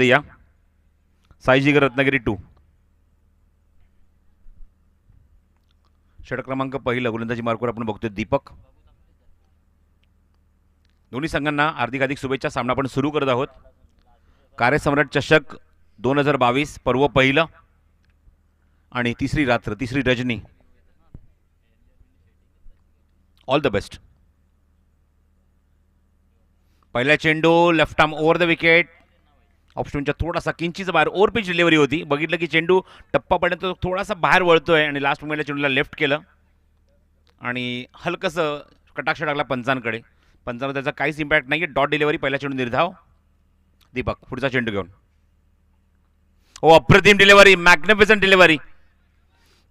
या साईजिगर रत्नागिरी 2. षटक क्रमांक पहिला गोलंदाजी मार्कवर आपण बघतोय दीपक. दोन्ही संघांना हार्दिक शुभेच्छा. सामना आपण सुरू करत आहोत. कार्यसम्राट चषक 2022 पर्व पहिलं आणि तिसरी रात्र, तिसरी रजनी. All the best. पहिला चेंडू left arm over the wicket. ऑप्शनच्या थोडासा किंचीचा बाहेर ओव्हर पिच डिलिव्हरी होती. बघितलं की चेंडू टप्पा पडण्यात थोडासा बाहेर वळतोय आणि लास्ट मोमेंटला चेंडूला लेफ्ट केलं आणि हलकंसं कटाक्ष टाकला पंचांकडे. पंचांना त्याचा काहीच इम्पॅक्ट नाही. Dot delivery. पहिला चेंडू निर्धाव. दीपक पुढचा चेंडू घेऊन. ओ अप्रतिम डिलिव्हरी, मॅग्निफिसंट डिलिव्हरी.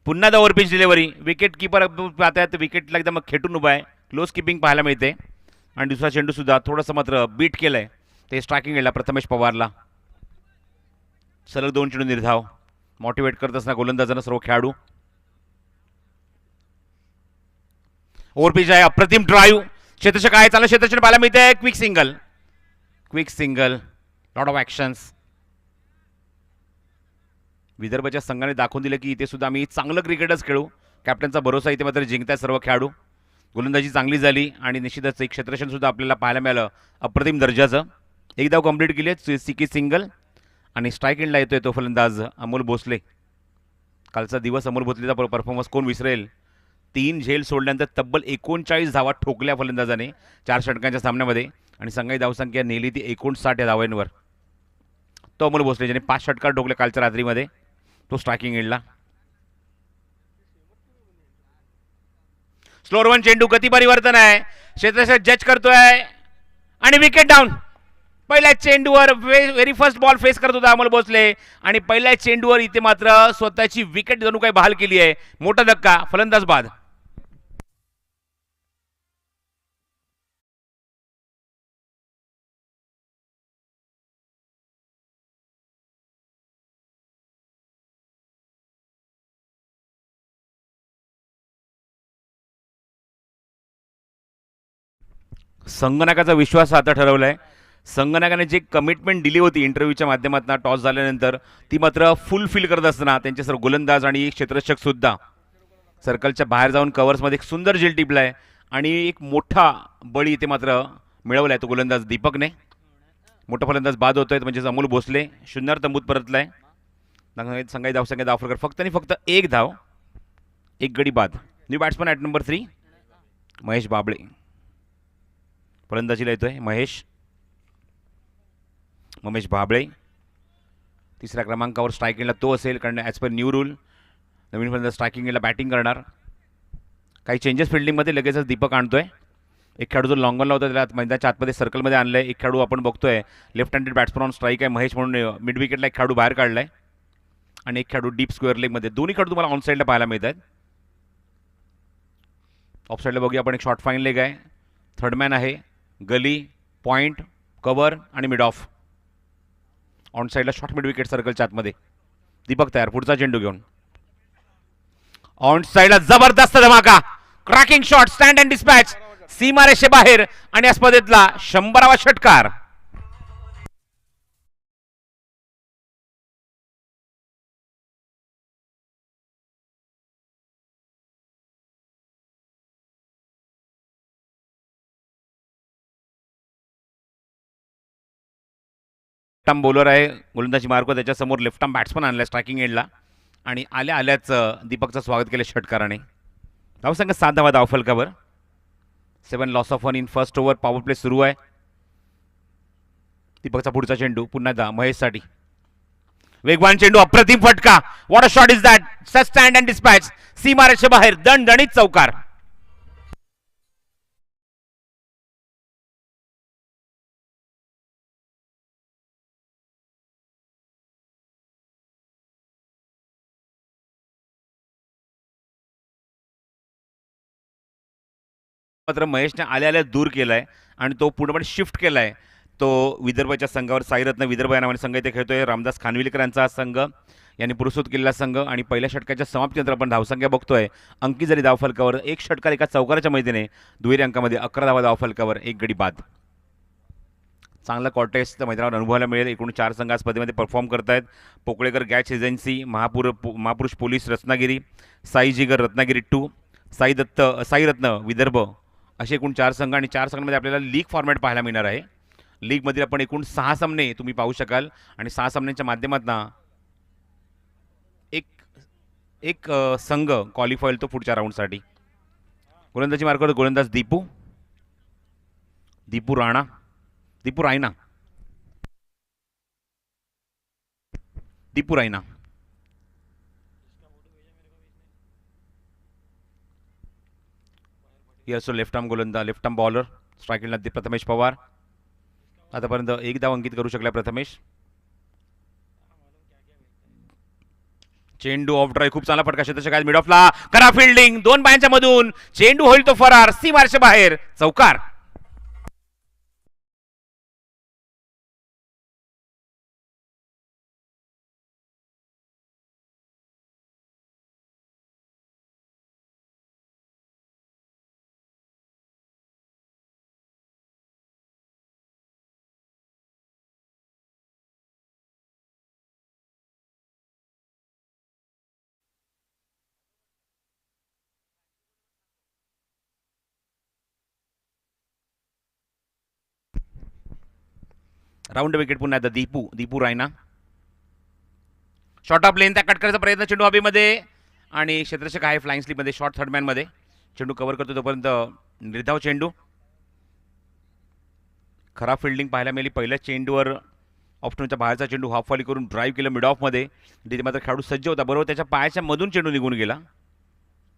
पुन्हा the over pitch delivery. Wicket keeper पाहतायत विकेटला एकदम खेटून उभा आहे. क्लोज किपिंग पाहायला मिळते. आणि दुसरा चेंडू सुद्धा थोडंसं मात्र बीट केलंय. ते स्ट्रायकिंग गेला प्रथमेश पवारला. सलग 2 चेंडू निर्धाव. मोटिवेट करत असताना गोलंदाजांना सर्व खेळाडू. ओव्हर पिच आहे. अप्रतिम ड्राईव्ह. क्षेत्ररक्षक आहे. चांगलं क्षेत्ररक्षण पाहायला मिळते. Quick single. Quick single. Lot of actions. विदर्भच्या संघाने दाखवून दिलं की इथे सुद्धा आम्ही चांगलं क्रिकेटच खेळू. कॅप्टनचा भरोसा इथे मात्र जिंकताय सर्व खेळाडू. गोलंदाजी चांगली झाली आणि निश्चितच एक क्षेत्ररक्षण सुद्धा आपल्याला पाहायला मिळालं अप्रतिम दर्जाचं. एक धाव कंप्लीट केली आहे. सिकी सिंगल. आणि स्ट्राईक एंडला येतोय तो फलंदाज अमोल भोसले. कालचा दिवस अमोल भोसलेचा परफॉर्मन्स कोण विसरेल. 3 झेल सोडल्यानंतर तब्बल 39 धावा ठोकल्या फलंदाजाने 4 षटकांच्या सामन्यामध्ये आणि संघाची धावसंख्या नेली ती 59 या धावांवर. तो अमोल भोसले ज्याने 5 षटकार ठोकले कालच्या रात्रीमध्ये. तो स्ट्रायकिंग एंडला. स्लोअर वन चेंडू. गती परिवर्तन आहे. क्षेत्ररक्षक जज करतोय आणि विकेट डाऊन. पहिल्या चेंडूवर व्हेरी फर्स्ट बॉल फेस करत होता अमोल भोसले आणि पहिल्या चेंडूवर इथे मात्र स्वतःची विकेट जणू काही बहाल केली आहे. मोठा धक्का. फलंदाज बाद. संगणकाचा विश्वास आता ठरवलाय. संगणकाने जे कमिटमेंट दिली होती इंटरव्ह्यूच्या माध्यमातून टॉस झाल्यानंतर ती मात्र फुलफिल करत असताना त्यांचे सर्व गोलंदाज आणि क्षेत्ररक्षक सुद्धा सर्कलच्या बाहेर जाऊन कव्हर्समध्ये एक सुंदर झेल टिपलाय आणि एक मोठा बळी इथे मात्र मिळवलाय तो गोलंदाज दीपकने. मोठा फलंदाज बाद होतोय म्हणजे अमोल भोसले. शून्यावर तंबूत परतलाय. संघाची धावसंख्या दाखल फक्त आणि फक्त 1 धाव. 1 गडी बाद. New batsman at number 3 Mahesh Babale. फलंदाजीला येतोय महेश भाबळे. तिसऱ्या क्रमांकावर स्ट्रायकिंगला तो असेल कारण ॲज पर न्यू रूल नवीन फलंदाज स्ट्रायकिंगला बॅटिंग करणार. काही चेंजेस फिल्डिंगमध्ये लगेचच दीपक आणतोय. एक खेळाडू जो लॉंगनला होता त्याला मैदानाच्या आतमध्ये सर्कलमध्ये आणलं आहे. एक खेळाडू आपण बघतोय left handed batsman on strike आहे महेश म्हणून. मिड विकेटला एक खेळाडू बाहेर काढला आहे आणि एक खेळाडू डीप स्क्वेअर लेगमध्ये. दोन्ही खेळाडू तुम्हाला ऑन साईडला पाहायला मिळत आहेत. ऑफ साईडला बघूया आपण एक शॉर्ट फाईन लेग आहे. थर्डमॅन आहे. गली, पॉईंट, कव्हर आणि मिड ऑफ. ऑन साईडला शॉर्ट मिड विकेट सर्कलच्या आतमध्ये. दीपक तयार. पुढचा चेंडू घेऊन. ऑन साईडला जबरदस्त धमाका. Cracking shot. Stand and dispatch. सीमारेषे बाहेर आणि या स्पर्धेतला 100वा षटकार. आर्म बॉलर आहे गोलंदाजी मार्क. त्याच्यासमोर लेफ्ट आर्म बॅट्समन आणला स्ट्रायकिंग एंडला आणि आल्याच दीपकचं स्वागत केलं षटकाराने. धावसंख्या 7 धावा धावफलकावर. 7 loss of 1 in first over. Power play सुरू आहे. दीपकचा पुढचा चेंडू पुन्हा एकदा महेशसाठी. वेगवान चेंडू. अप्रतिम फटका. What a shot is that. Stand and dispatch. सीमारेषे बाहेर. दणदणीत चौकार. मात्र महेशने आल्या दूर केलाय आणि तो पूर्णपणे शिफ्ट केलाय तो विदर्भाच्या संघावर. साईरत्न विदर्भ या नावाने संघ इथे खेळतोय. रामदास खानविलकर यांचा संघ यांनी पुरस्कृत केलेला संघ. आणि पहिल्या षटकाच्या समाप्तीनंतर आपण धावसंख्या बघतोय. अंकी जरी धावफलकावर. 1 षटकार एका चौकाराच्या मैदाने. दुहेरी अंकामध्ये 11 धावा धावफलकावर. 1 गडी बाद. चांगला कॉन्टेस्ट मैदानावर अनुभवायला मिळेल. एकूण 4 संघ आज स्पर्धेमध्ये परफॉर्म करतायत. पोकळेकर गॅस एजन्सी, महापुरुष पोलीस रत्नागिरी, साई जिगर रत्नागिरी 2, साई रत्न विदर्भ, असे एकूण 4 संघ आणि 4 संघांमध्ये आपल्याला लीग फॉर्मॅट पाहायला मिळणार आहे. लीगमधील आपण एकूण 6 सामने तुम्ही पाहू शकाल आणि 6 सामन्यांच्या माध्यमातून एक एक संघ क्वालिफाय होईल तो पुढच्या राऊंडसाठी. गोलंदाजी मार्क करतो गोलंदाज दीपू राणा, दीपू रायना, दीपू रायना. ही असो लेफ्ट आर्म गोलंदाज, लेफ्ट आर्म बॉलर. स्ट्रायकिंगला प्रथमेश पवार. आतापर्यंत एक धाव अंकित करू शकला प्रथमेश. चेंडू ऑफ ड्राईव्ह, खूप चांगला फटका क्षेत्राच्या काय मिड ऑफला, करा फिल्डिंग 2 पायांच्या मधून, चेंडू होईल तो फरार, सीमारेषे बाहेर, चौकार. राऊंड विकेट पुन्हा एकदा दीपू रायना. शॉर्ट ऑफ लेन, त्या कट करायचा प्रयत्न, चेंडू हवेमध्ये आणि क्षेत्ररक्षक आहे फ्लाइंग स्लिपमध्ये, शॉर्ट थर्ड मॅनमध्ये. चेंडू कव्हर करतो तोपर्यंत निर्धाव चेंडू. खराब फिल्डिंग पाहायला मिळाली. पहिल्या चेंडूवर ऑप्शनच्या बाहेरचा चेंडू हाफ वॉली करून ड्राईव्ह केलं मिड ऑफमध्ये. तिथे मात्र खेळाडू सज्ज होता, बरोबर त्याच्या पायाच्या मधून चेंडू निघून गेला.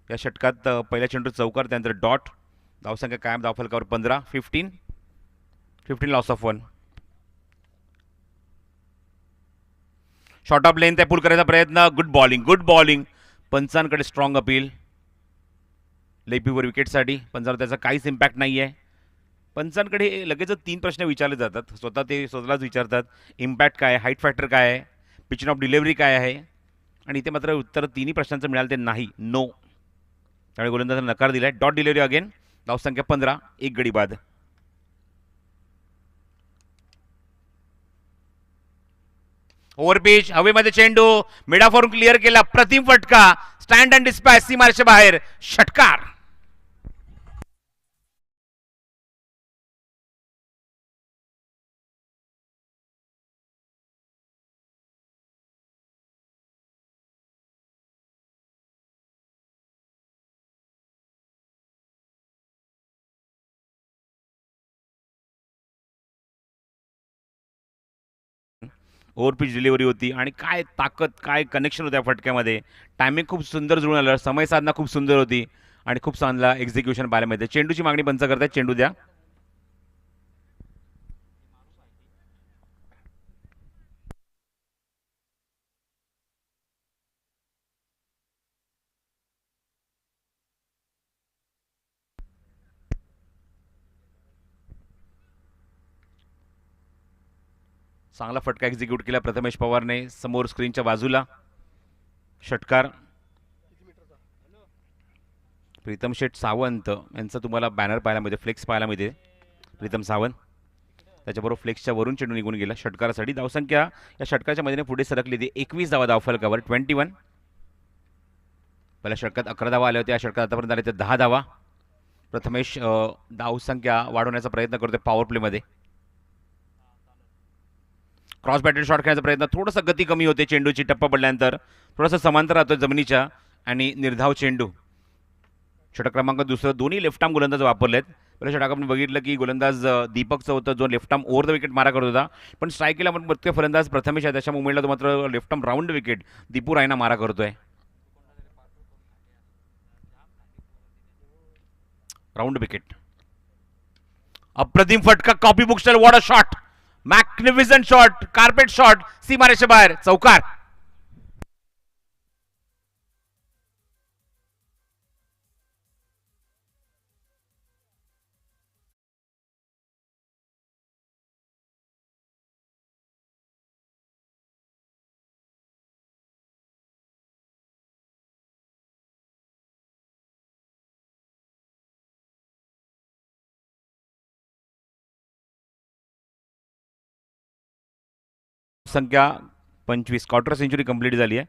या षटकात पहिल्या चेंडू चौकार, त्यानंतर डॉट. धावसंख्या कायम, धावफलकावर 15, 15 loss of 1. Short of length, त्या पुल करायचा प्रयत्न, गुड बॉलिंग. पंचांकडे स्ट्रॉंग अपील. लेपीवर विकेटसाठी पंचांवर त्याचा काहीच इम्पॅक्ट नाही आहे. पंचांकडे लगेच 3 प्रश्न विचारले जातात, ते स्वतःलाच विचारतात. इम्पॅक्ट काय आहे, हाईट फॅक्टर काय आहे, पिच ऑफ डिलिव्हरी काय आहे, आणि इथे मात्र उत्तर 3 प्रश्नांचं मिळालं ते नाही, नो. त्यामुळे गोलंदाजांना नकार दिलाय. Dot delivery again. धावसंख्या 15, 1 गडी बाद. ओव्हरपिच, हवेमध्ये चेंडू, मिडाफोरून क्लिअर केला, प्रतिम फटका, स्टँड अँड डिस्पॅच, सीमारेषे बाहेर, षटकार. ओव्हरपिच डिलिव्हरी होती आणि काय ताकद, काय कनेक्शन होतं या फटक्यामध्ये. टायमिंग खूप सुंदर जुळून आलं, समय साधना खूप सुंदर होती आणि खूप चांगला एक्झिक्युशन पाहायला मिळते. चेंडूची मागणी पंच करतायत, चेंडू द्या. चांगला फटका एक्झिक्यूट केला प्रथमेश पवारने, समोर स्क्रीनच्या बाजूला. षटकार. प्रीतम शेठ सावंत यांचा तुम्हाला बॅनर पाहायला मिळते, फ्लेक्स पाहायला मिळते. प्रीतम सावंत, त्याच्याबरोबर फ्लेक्सच्या वरून चेंडू निघून गेला षटकारासाठी. धावसंख्या या षटकाच्या मदतीने पुढे सरकली ती 21 धावा धावफलकावर, 21. पहिल्या षटकात 11 धावा आल्या होत्या, या षटकात आतापर्यंत आले ते 10 धावा. प्रथमेश धावसंख्या वाढवण्याचा प्रयत्न करतोय पॉवर प्लेमध्ये. क्रॉस बॅटेड शॉट खेळण्याचा प्रयत्न, थोडंसं गती कमी होते चेंडूची, टप्पा पडल्यानंतर थोडासा समांतर राहतोय जमिनीच्या, आणि निर्धाव चेंडू. षटक क्रमांक दुसरं, दोन्ही लेफ्ट आर्म गोलंदाज वापरलेत. पहिल्या षटकात आपण बघितलं की गोलंदाज दीपकचं होतं, जो left arm over the wicket मारा करत होता, पण स्ट्राईकला आपण बघतोय फलंदाज प्रथमेश आहे, त्याच्या मुंबईला तो मात्र left arm round wicket Deepu Raina मारा करतोय. Round wicket. अप्रतिम फटका, copy book style, what a shot, magnificent shot, carpet shot, सीमारेषे बाहेर, चौकार. धावसंख्या 25. क्वार्टर सेंचुरी कंप्लीट झाली आहे.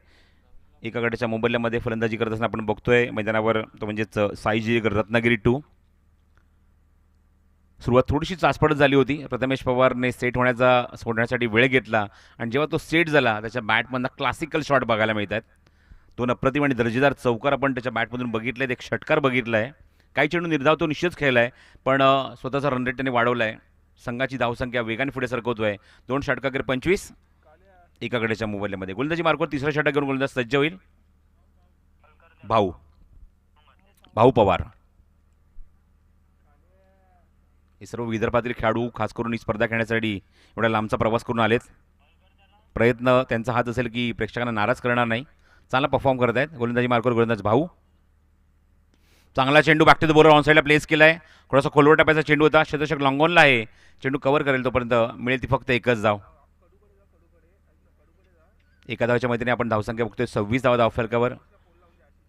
एका गटाच्या मोबदल्यामध्ये फलंदाजी करत असताना आपण बघतोय मैदानावर, तो म्हणजेच साई रत्नागिरी 2. सुरुवात थोडीशी चाचपडत झाली होती. प्रथमेश पवारने सेट सोडण्यासाठी वेळ घेतला आणि जेव्हा तो सेट झाला त्याच्या बॅटमधनं क्लासिकल शॉट बघायला मिळत आहेत. दोन अप्रतिम आणि दर्जेदार चौकार आपण त्याच्या बॅटमधून बघितले आहेत. एक षटकार बघितला आहे. काही चेंडू निर्धाव तो निश्चितच खेळला आहे, पण स्वतःचा रन रेट त्याने वाढवला आहे. संघाची धावसंख्या वेगाने पुढे सरकवतोय. 2 षटकांकडे 25 एका गड्याच्या मोबाईलमध्ये. गोलंदाजी मार्कवर तिसरा षटक घेऊन गोलंदाज सज्ज होईल. भाऊ पवार हे सर्व विदर्भातील खेळाडू खास करून ही स्पर्धा खेळण्यासाठी एवढा लांबचा प्रवास करून आलेत. प्रयत्न त्यांचा हाच असेल की प्रेक्षकांना नाराज करणार नाही. चांगला परफॉर्म करत आहेत. गोलंदाजी मार्कवर गोलंदाज भाऊ. चांगला चेंडू back to the bowler on साईडला प्लेस केला आहे. थोडासा खोलवर टाकायचा चेंडू होता. क्षेत्ररक्षक लॉंगॉनला आहे. चेंडू कव्हर करेल तोपर्यंत मिळेल ती फक्त एकच धाव. एका धावाच्या मैत्रिणी आपण धावसंख्या बघतोय 26 धावा धावफलकावर.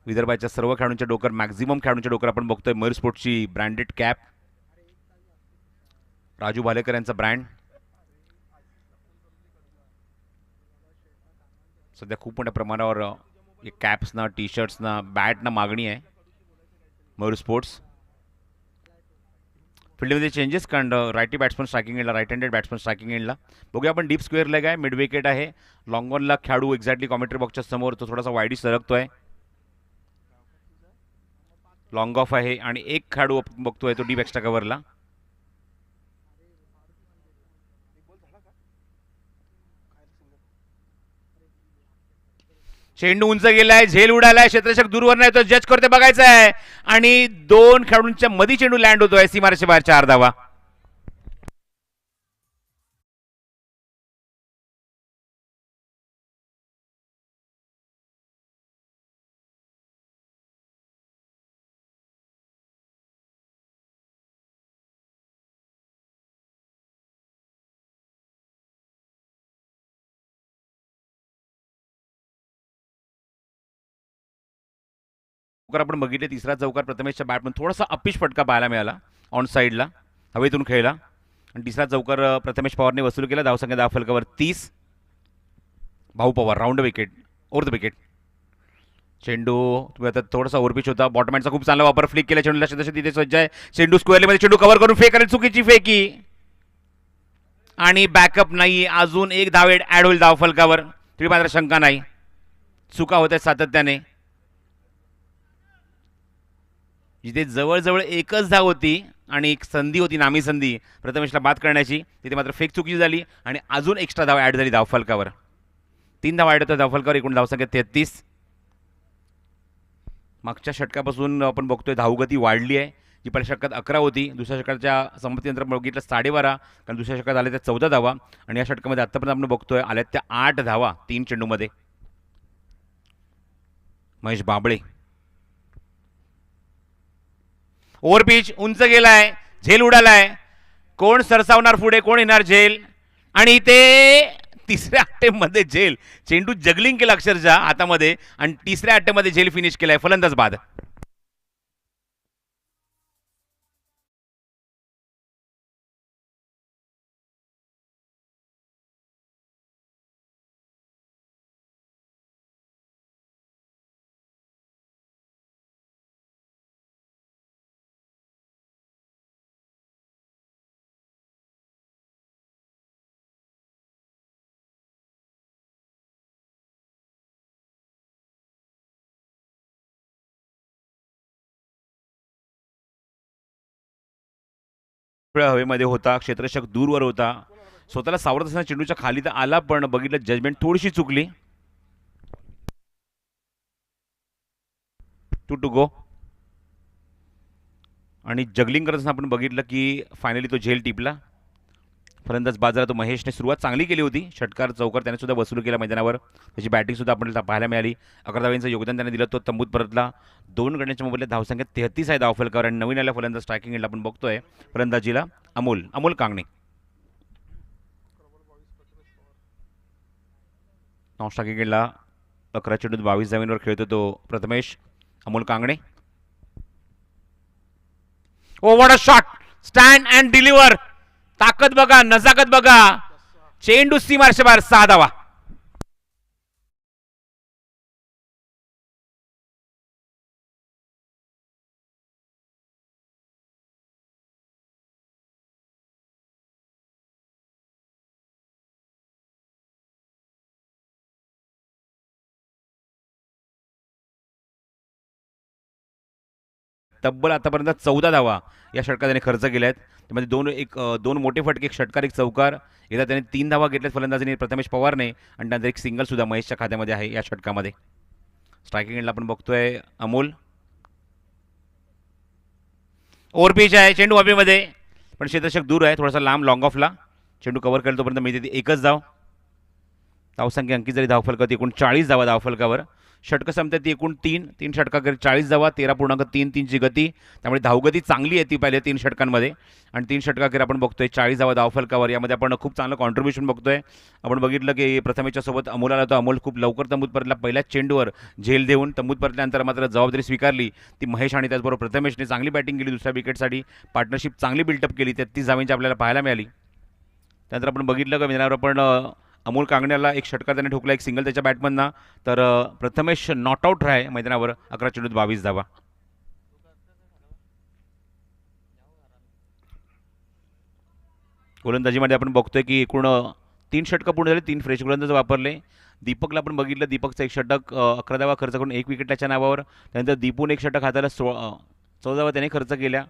विदर्भाच्या सर्व खेळाडूंच्या डोकर, मॅक्झिमम खेळाडूंच्या डोकर आपण बघतोय. मयूर स्पोर्ट्सची ब्रँडेड कॅप, राजू भालेकर यांचा ब्रँड. सध्या खूप मोठ्या प्रमाणावर कॅप्सना, टी शर्ट्सना, बॅटना मागणी आहे. मयूर स्पोर्ट्स फील्डमध्ये चेंजेस कारण रायटी बॅट्समन स्ट्रायकिंग एंडला, राईट हँडेड बॅट्समन स्ट्रायकिंग एंडला. बघूया आपण. डीप स्क्वेअर लेग आहे, मिड विकेट आहे. लॉंगॉनला खेळाडू एक्झॅक्टली कॉमेंट्री बॉक्सच्या समोर, तो थोडासा वाईडी सरकतोय. लॉंग ऑफ आहे आणि एक खेळाडू बघतोय तो डीप एक्स्ट्रा कव्हरला. चेंडू उंच गेलाय, झेल उडालाय, क्षेत्ररक्षक दूरवर नाही, तो जज करते बघायचा आहे आणि 2 खेळाडूंच्या मध्ये चेंडू लँड होतोय. सीमारेषे बाहेर 4 धावा. आपण बघितले तिसरा चौकार प्रथमेशच्या बॅटमधून थोडासा अपिश फटका पाहायला मिळाला ऑन साईडला, हवेतून खेळला. आणि तिसरा चौकार प्रथमेश पवारने वसूल केला. धावसंख्या धावफलकावर 30. भाऊ Pawar round wicket, over the wicket. चेंडू आता थोडासा ओव्हरपिच होता. बॉटमॅनचा खूप चांगला वापर. फ्लिक केला चेंडूला, क्षेत्ररक्षक तिथे सज्ज आहे. चेंडू स्क्वेअरमध्ये चेंडू कव्हर करून फेक करेल, चुकीची फेकी आणि बॅकअप नाही. अजून एक धाव ॲड होईल धावफलकावर, तरी मात्र शंका नाही. चुका होत आहेत सातत्याने. जिथे जवळजवळ एकच धाव होती आणि एक संधी होती, नामी संधी प्रथमेशला बाद करण्याची, तिथे मात्र फेक चुकी झाली आणि अजून एक्स्ट्रा धाव ॲड झाली धावफलकावर. 3 धाव ॲड होतात धावफलकावर. एकूण धावसंख्या 33. मागच्या षटकापासून आपण बघतोय धावगती वाढली आहे. जी पहिल्या षटकात 11 होती, दुसऱ्या षटकाच्या संमतीनंतर बघितलं 12.5, कारण दुसऱ्या षटकात आल्या त्या 14 धावा आणि या षटकामध्ये आत्तापर्यंत आपण बघतोय आल्यात त्या 8 धावा 3 चेंडूमध्ये. महेश बाबळे. ओव्हर पिच, उंच गेलाय, झेल उडालाय. कोण सरसावणार पुढे, कोण येणार झेल, आणि ते तिसऱ्या अटेम्प्टमध्ये झेल. चेंडू जगलिंग केला अक्षरशः हातामध्ये आणि तिसऱ्या अटेम्प्टमध्ये झेल फिनिश केलाय. फलंदाज बाद. हवेमध्ये होता, क्षेत्ररक्षक दूरवर होता, स्वतःला सावरत असताना चेंडूच्या खाली तर आला, पण बघितलं जजमेंट थोडीशी चुकली. 2 टू गो. आणि जगलिंग करत असताना आपण बघितलं की फायनली तो झेल टिपला. फलंदाज बाजारात तो महेशने सुरुवात चांगली केली होती. षटकार चौकार त्याने सुद्धा वसूल केला मैदानावर. त्याची बॅटिंग सुद्धा आपल्याला पाहायला मिळाली. 11 धावांचं योगदान त्याने दिलं, तो तंबूत परतला. 2 गड्यांच्या मोबदल्यात धावसंख्या 33 आहे धावफलकावर. आणि नवीन आल्या फलंदाज स्ट्रायकिंग एंडला आपण बघतोय फलंदाजीला अमोल कांगणे. नॉन स्ट्रायकिंग एंडला 11 चेंडूत 22 धावांवर खेळतो तो Prathamesh Amol Kangane. Oh what a shot, stand and deliver. ताकद बघा, नजाकत बघा. चेंडू सीमारेषे बाहेर 6 धावा. तब्बल आतापर्यंत 14 धावा या षटकात त्याने खर्च केल्या आहेत. त्यामध्ये दोन मोठे फटके, एक षटकार, एक चौकार. एकदा त्याने 3 धावा घेतल्यात फलंदाजीने प्रथमेश पवारने आणि नंतर एक सिंगल सुद्धा महेशच्या खात्यामध्ये आहे या षटकामध्ये. स्ट्रायकिंग एंडला आपण बघतोय अमोल. ओव्हर पिच आहे, चेंडू हवेमध्ये पण क्षेत्ररक्षक दूर आहे, थोडासा लांब लॉंग ऑफला. चेंडू कव्हर केला तोपर्यंत मिळते ती एकच धाव. धावसंख्या अंकित झाली धावफलकावरती एकूण 40 धावा धावफलकावर. षटकं संपतात ती एकूण 3 षटकाकरी 40 धावा, 13.33ची गती. त्यामुळे धावगती चांगली आहे ती पहिल्या 3 षटकांमध्ये. आणि 3 षटकाकरी आपण बघतोय 40 धावा धावफलकावर. यामध्ये आपण खूप चांगलं कॉन्ट्रीब्युशन बघतोय. आपण बघितलं की प्रथमेशच्या सोबत अमोल आला, तो अमोल खूप लवकर तंबूत परतला. पहिल्याच चेंडूवर झेल देऊन तंबूत परतल्यानंतर मात्र जबाबदारी स्वीकारली ती महेश आणि त्याचबरोबर प्रथमेशने चांगली बॅटिंग केली. दुसऱ्या विकेटसाठी पार्टनरशिप चांगली बिल्टअप केली. 33 धावांची आपल्याला पाहायला मिळाली. त्यानंतर आपण बघितलं का मैदानावर आपण अमोल कांगण्याला एक षटकार त्याने ठोकला, एक सिंगल त्याच्या बॅटमधनं. तर प्रथमेश नॉट आऊट आहे मैदानावर 11 चेंडूत 22 धावा. गोलंदाजीमध्ये आपण बघतोय की एकूण 3 षटकं पूर्ण झाले, 3 फ्रेश गोलंदाज वापरले. दीपकला आपण बघितलं, दीपकचं एक षटक 11 धावा खर्च करून 1 विकेट त्याच्या नावावर. त्यानंतर दीपून एक षटक हाताला 14 धावा त्याने खर्च केल्या,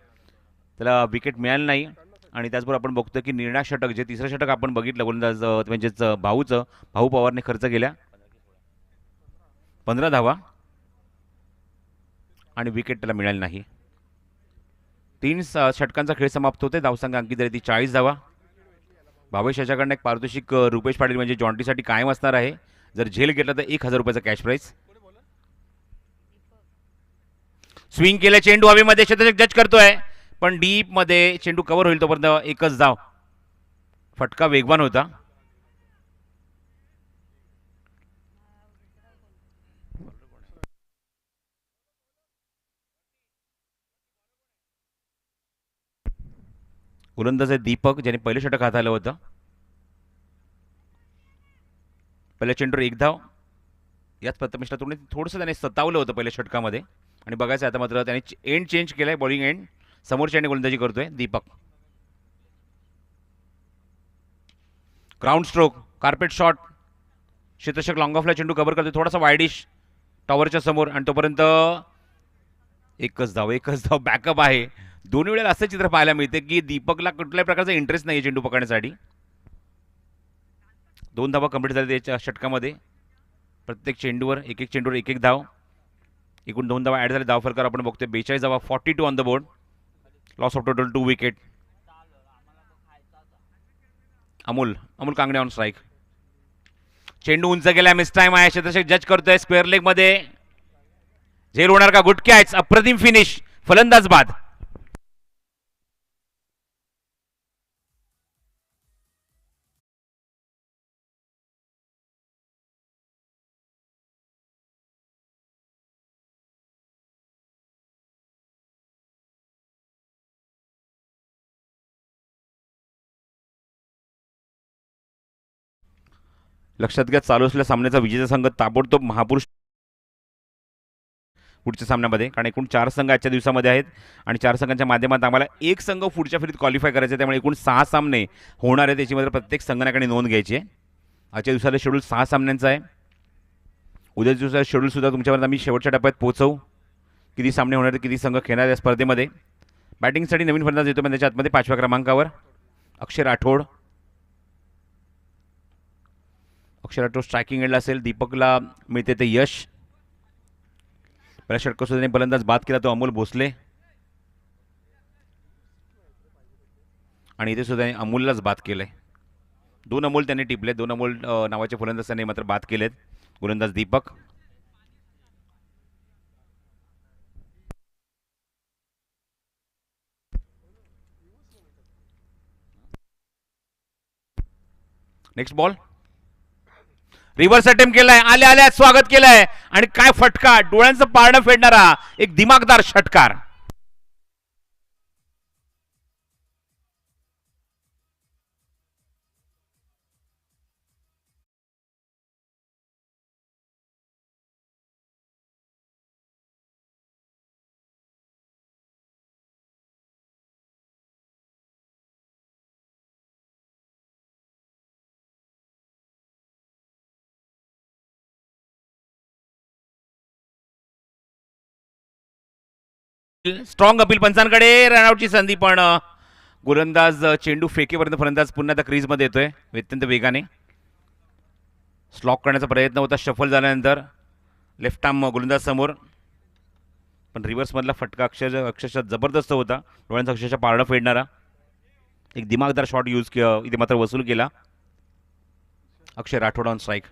त्याला विकेट मिळाली नाही. आणि त्याचबरोबर आपण बघतो की निर्णायक षटक, जे तिसरं षटक आपण बघितलं गोलंदाज म्हणजेच भाऊ पवारने खर्च केल्या 15 धावा आणि विकेट त्याला मिळाली नाही. 3 षटकांचा खेळ समाप्त होते. धावसंख्या अंकित झाली ती 40 धावा. भावेश याच्याकडनं एक पारितोषिक रुपेश पाटील म्हणजे जॉन्टीसाठी कायम असणार आहे. जर झेल घेतला तर 1000 रुपयाचा कॅश प्राईज. स्विंग केलं, चेंडू हवेमध्ये, क्षेत्ररक्षक जज करतोय पण डीप मध्ये चेंडू कव्हर होईल तोपर्यंत एकच धाव. फटका वेगवान होता. गोलंदाज आहे दीपक, ज्याने पहिलं षटक हाताळलं होतं. पहिल्या चेंडूवर एक धाव. याच प्रथमेशला थोडंसं त्याने सतावलं होतं पहिल्या षटकामध्ये. आणि बघायचं आता मात्र त्याने एंड चेंज केलाय, बॉलिंग एंड. समोरच्या एंड गोलंदाजी करतोय Deepak. Ground stroke, carpet shot. क्षेत्ररक्षक लॉंग ऑफला चेंडू कव्हर करतोय, थोडासा वायडिश टॉवरच्या समोर. आणि तोपर्यंत एकच धाव बॅकअप आहे. दोन्ही वेळेला असं चित्र पाहायला मिळते की दीपकला कुठल्याही प्रकारचा इंटरेस्ट नाही चेंडू पकडण्यासाठी. 2 धावा कंप्लीट झाल्या त्याच्या षटकामध्ये. प्रत्येक चेंडूवर एक चेंडूवर एक धाव. एकूण 2 धावा ॲड झाले धावफलकावर आपण बघतोय 42 धावा, 42 on the board. Loss of total 2 wicket. Amol Kangane on strike. चेंडू उंच गेला, मिस टाइम आहे. क्षेत्ररक्षक जज करतोय स्क्वेअर लेग मध्ये. झेल होणार का? गुड कॅच, अप्रतिम फिनिश, फलंदाज बाद. लक्षात घ्या, चालू असलेल्या सामन्याचा विजेता संघ ताबडतोब महापुरुष पुढच्या सामन्यामध्ये, कारण एकूण 4 संघ आजच्या दिवसामध्ये आहेत आणि 4 संघांच्या माध्यमात आम्हाला एक संघ पुढच्या फेरीत क्वालिफाय करायचं आहे. त्यामुळे एकूण 6 सामने होणार आहेत. त्याची मात्र प्रत्येक संघाकडे नोंद घ्यायची आहे. आजच्या दिवसाला शेड्यूल 6 सामन्यांचा आहे. उद्या दिवसाचा शेड्यूलसुद्धा तुमच्यापर्यंत आम्ही शेवटच्या टप्प्यात पोहोचवू. किती सामने होणार आहेत, किती संघ खेळणार या स्पर्धेमध्ये. बॅटिंगसाठी नवीन फलंदाज येतो पण त्याच्या आतमध्ये 5व्या क्रमांकावर अक्षय राठोड. स्ट्रायकिंग एंडला असेल. दीपकला मिळते ते यश. पहिल्या षटकात फलंदाज बाद केला तो अमोल भोसले. आणि इथे सुद्धा अमोललाच बाद केलंय. 2 अमोल त्यांनी टिपले. 2 अमोल नावाचे फलंदाज त्यांनी मात्र बाद केलेत. गोलंदाज Deepak. Next ball. Reverse attempt केलाय, आल्या स्वागत केलंय आणि काय फटका, डोळ्यांचं पारणं फेडणारा एक दिमागदार षटकार. स्ट्रॉंग अपील पंचांकडे, रनआउटची संधी पण गोलंदाज चेंडू फेकेपर्यंत फलंदाज पुन्हा त्या क्रीजमध्ये येतोय अत्यंत वेगाने. स्लॉक करण्याचा प्रयत्न होता शफल झाल्यानंतर लेफ्ट आर्म गोलंदाज समोर, पण रिव्हर्समधला फटका अक्षरशः जबरदस्त होता, डोळ्यांचा अक्षरशः पारडं फेडणारा. एक दिमागदार शॉट यूज इथे मात्र वसूल केला अक्षय राठोड ऑन स्ट्राईक.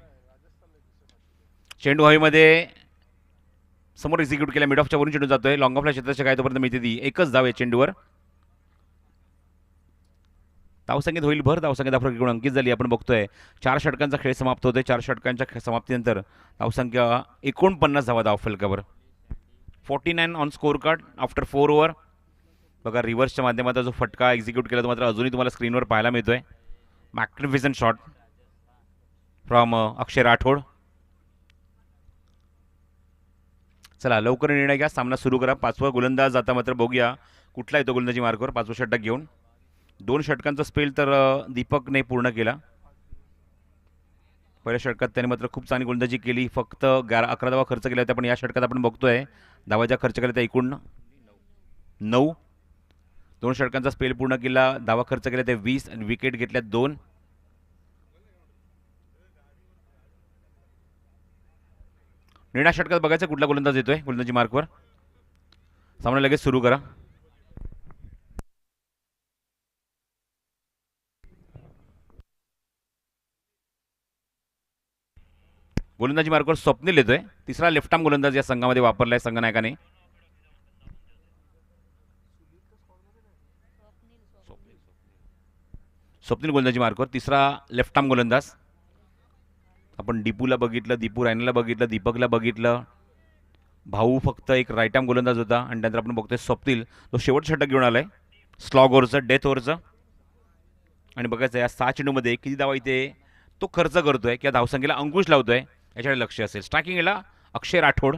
चेंडू हवेमध्ये समोर एक्झिक्यूट केला, मिड ऑफच्या वरून चेंडू जातोय, लॉंग ऑफला क्षेत्राच्या काय तोपर्यंत मिळते ती एकच धाव आहे चेंडूवर. धावसंख्येत होईल भर, धावसंख्येत आफ्रिकेकडून अंकित झाली. आपण बघतोय 4 षटकांचा खेळ समाप्त होतोय. 4 षटकांच्या समाप्तीनंतर धावसंख्या 49 धावा धावफलकावर, 49 on score card after 4 over. बघा रिव्हर्सच्या माध्यमातून जो फटका एक्झिक्यूट केला तो मात्र अजूनही तुम्हाला स्क्रीनवर पाहायला मिळतोय. मॅग्निफिसंट शॉट फ्रॉम अक्षय राठोड. चला लवकर निर्णय घ्या, सामना सुरू करा. 5वा गोलंदाज आता मात्र बघूया कुठला येतो गोलंदाजी मार्कवर 5वं षटक घेऊन. 2 षटकांचा स्पेल तर दीपकने पूर्ण केला. पहिल्या षटकात त्याने मात्र खूप चांगली गोलंदाजी केली, फक्त 11 धावा खर्च केल्या होत्या. पण या षटकात आपण बघतोय धावा ज्या खर्च केल्या त्या एकूण 9. 2 षटकांचा स्पेल पूर्ण केला, धावा खर्च केल्या त्या 20 आणि विकेट घेतल्या 2. निर्णय षटकात बघायचं कुठला गोलंदाज येतोय गोलंदाजी मार्कवर. सामना लगेच सुरू करा. गोलंदाजी मार्कवर स्वप्नील येतोय, तिसरा लेफ्ट आर्म गोलंदाज या संघामध्ये वापरलाय संघनायकाने. स्वप्नील गोलंदाजी मार्कवर तिसरा लेफ्ट आर्म गोलंदाज. आपण दीपूला बघितलं, दीपू रायनाला बघितलं, दीपकला बघितलं, भाऊ फक्त एक राईट आर्म गोलंदाज होता. आणि त्यानंतर आपण बघतोय स्वप्नील तो शेवटचं षटक घेऊन आलाय, स्लॉग ओव्हरचं, डेथ ओव्हरचं. आणि बघायचं या 6 चेंडूमध्ये किती धावा इथे तो खर्च करतोय किंवा धावसंख्येला अंकुश लावतोय याच्याकडे लक्ष असेल. स्ट्रायकिंगला अक्षय राठोड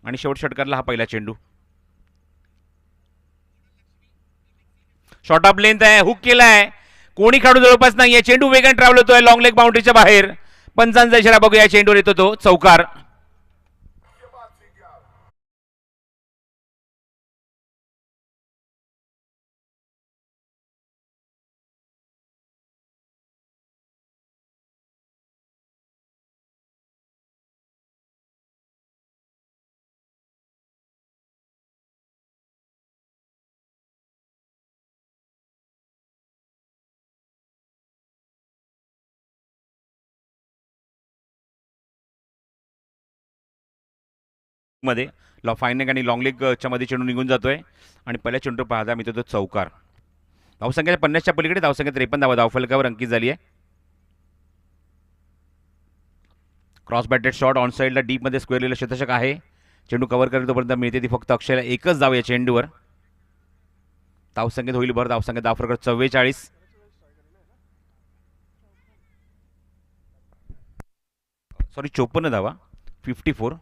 आणि शेवट षटकातला हा पहिला चेंडू. शॉर्ट ऑफ लेंथ आहे, हुक केलाय, कोणी खेळाडू जवळपास नाहीये. चेंडू वेगाने ट्रॅव्हल होतोय लॉंग लेग बाउंड्रीच्या बाहेर. पंचांचा इशारा बघूया, चेंडूवर येतो तो चौकार. मध्ये फाईन आणि लॉंग लेगच्या मध्ये चेंडू निघून जातोय आणि पहिल्या चेंडू पाहता मिळतो तो चौकार. धावसंख्या 50च्या पलीकडे, धावसंख्या 53 धावा धावफलकावर अंकित झाली आहे. क्रॉस बॅटेड शॉट ऑन साईडला डीपमध्ये स्क्वेअरलेलं शतषक आहे. चेंडू कव्हर करेल तोपर्यंत मिळते ती फक्त अक्षयला एकच धाव या चेंडूवर. धावसंख्येत होईल भर, धावसंख्या धावफलकावर 44. सॉरी 54 धावा, 54.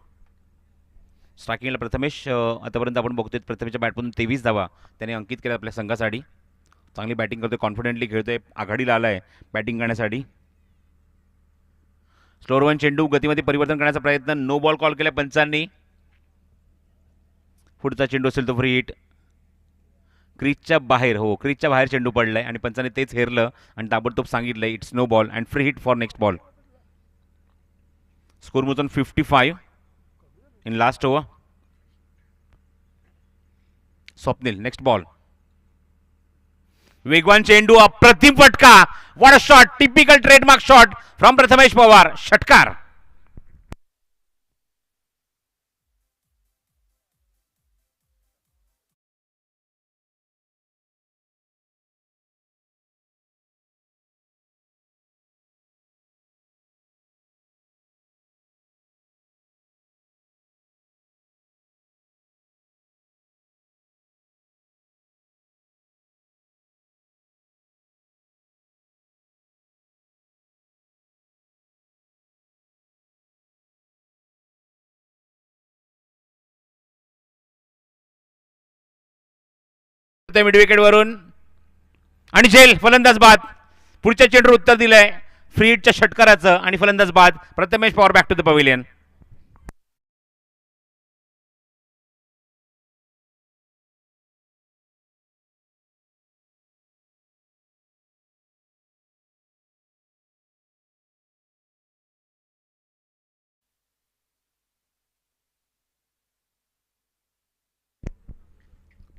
स्ट्रायकिंगला प्रथमेश आतापर्यंत आपण बघतोय प्रथमेशच्या बॅटमधून 23 धावा त्याने अंकित केल्या आपल्या संघासाठी. चांगली बॅटिंग करतोय, कॉन्फिडेंटली खेळतोय, आघाडीला आलाय बॅटिंग करण्यासाठी. स्लोअर वन चेंडू गतीमध्ये परिवर्तन करण्याचा प्रयत्न, नो बॉल कॉल केला पंचांनी. पुढचा चेंडू असेल तो फ्री हिट, क्रीजच्या बाहेर. हो, क्रीजच्या बाहेर चेंडू पडलाय आणि पंचांनी तेच हेरलं आणि ताबडतोब सांगितलं it's no ball and free hit for next ball. Score मोजून 55 in last over. Swapnil next ball, वेगवान चेंडू, अप्रतिम फटका, what a shot, typical trademark shot from Prathamesh Pawar, षटकार. मिड विकेट वरून आणि झेल फलंदाज बाद. पुढच्या चेंडूवर उत्तर दिलंय फ्री हिटच्या षटकाराचं आणि फलंदाज बाद. Prathamesh Pawar back to the pavilion.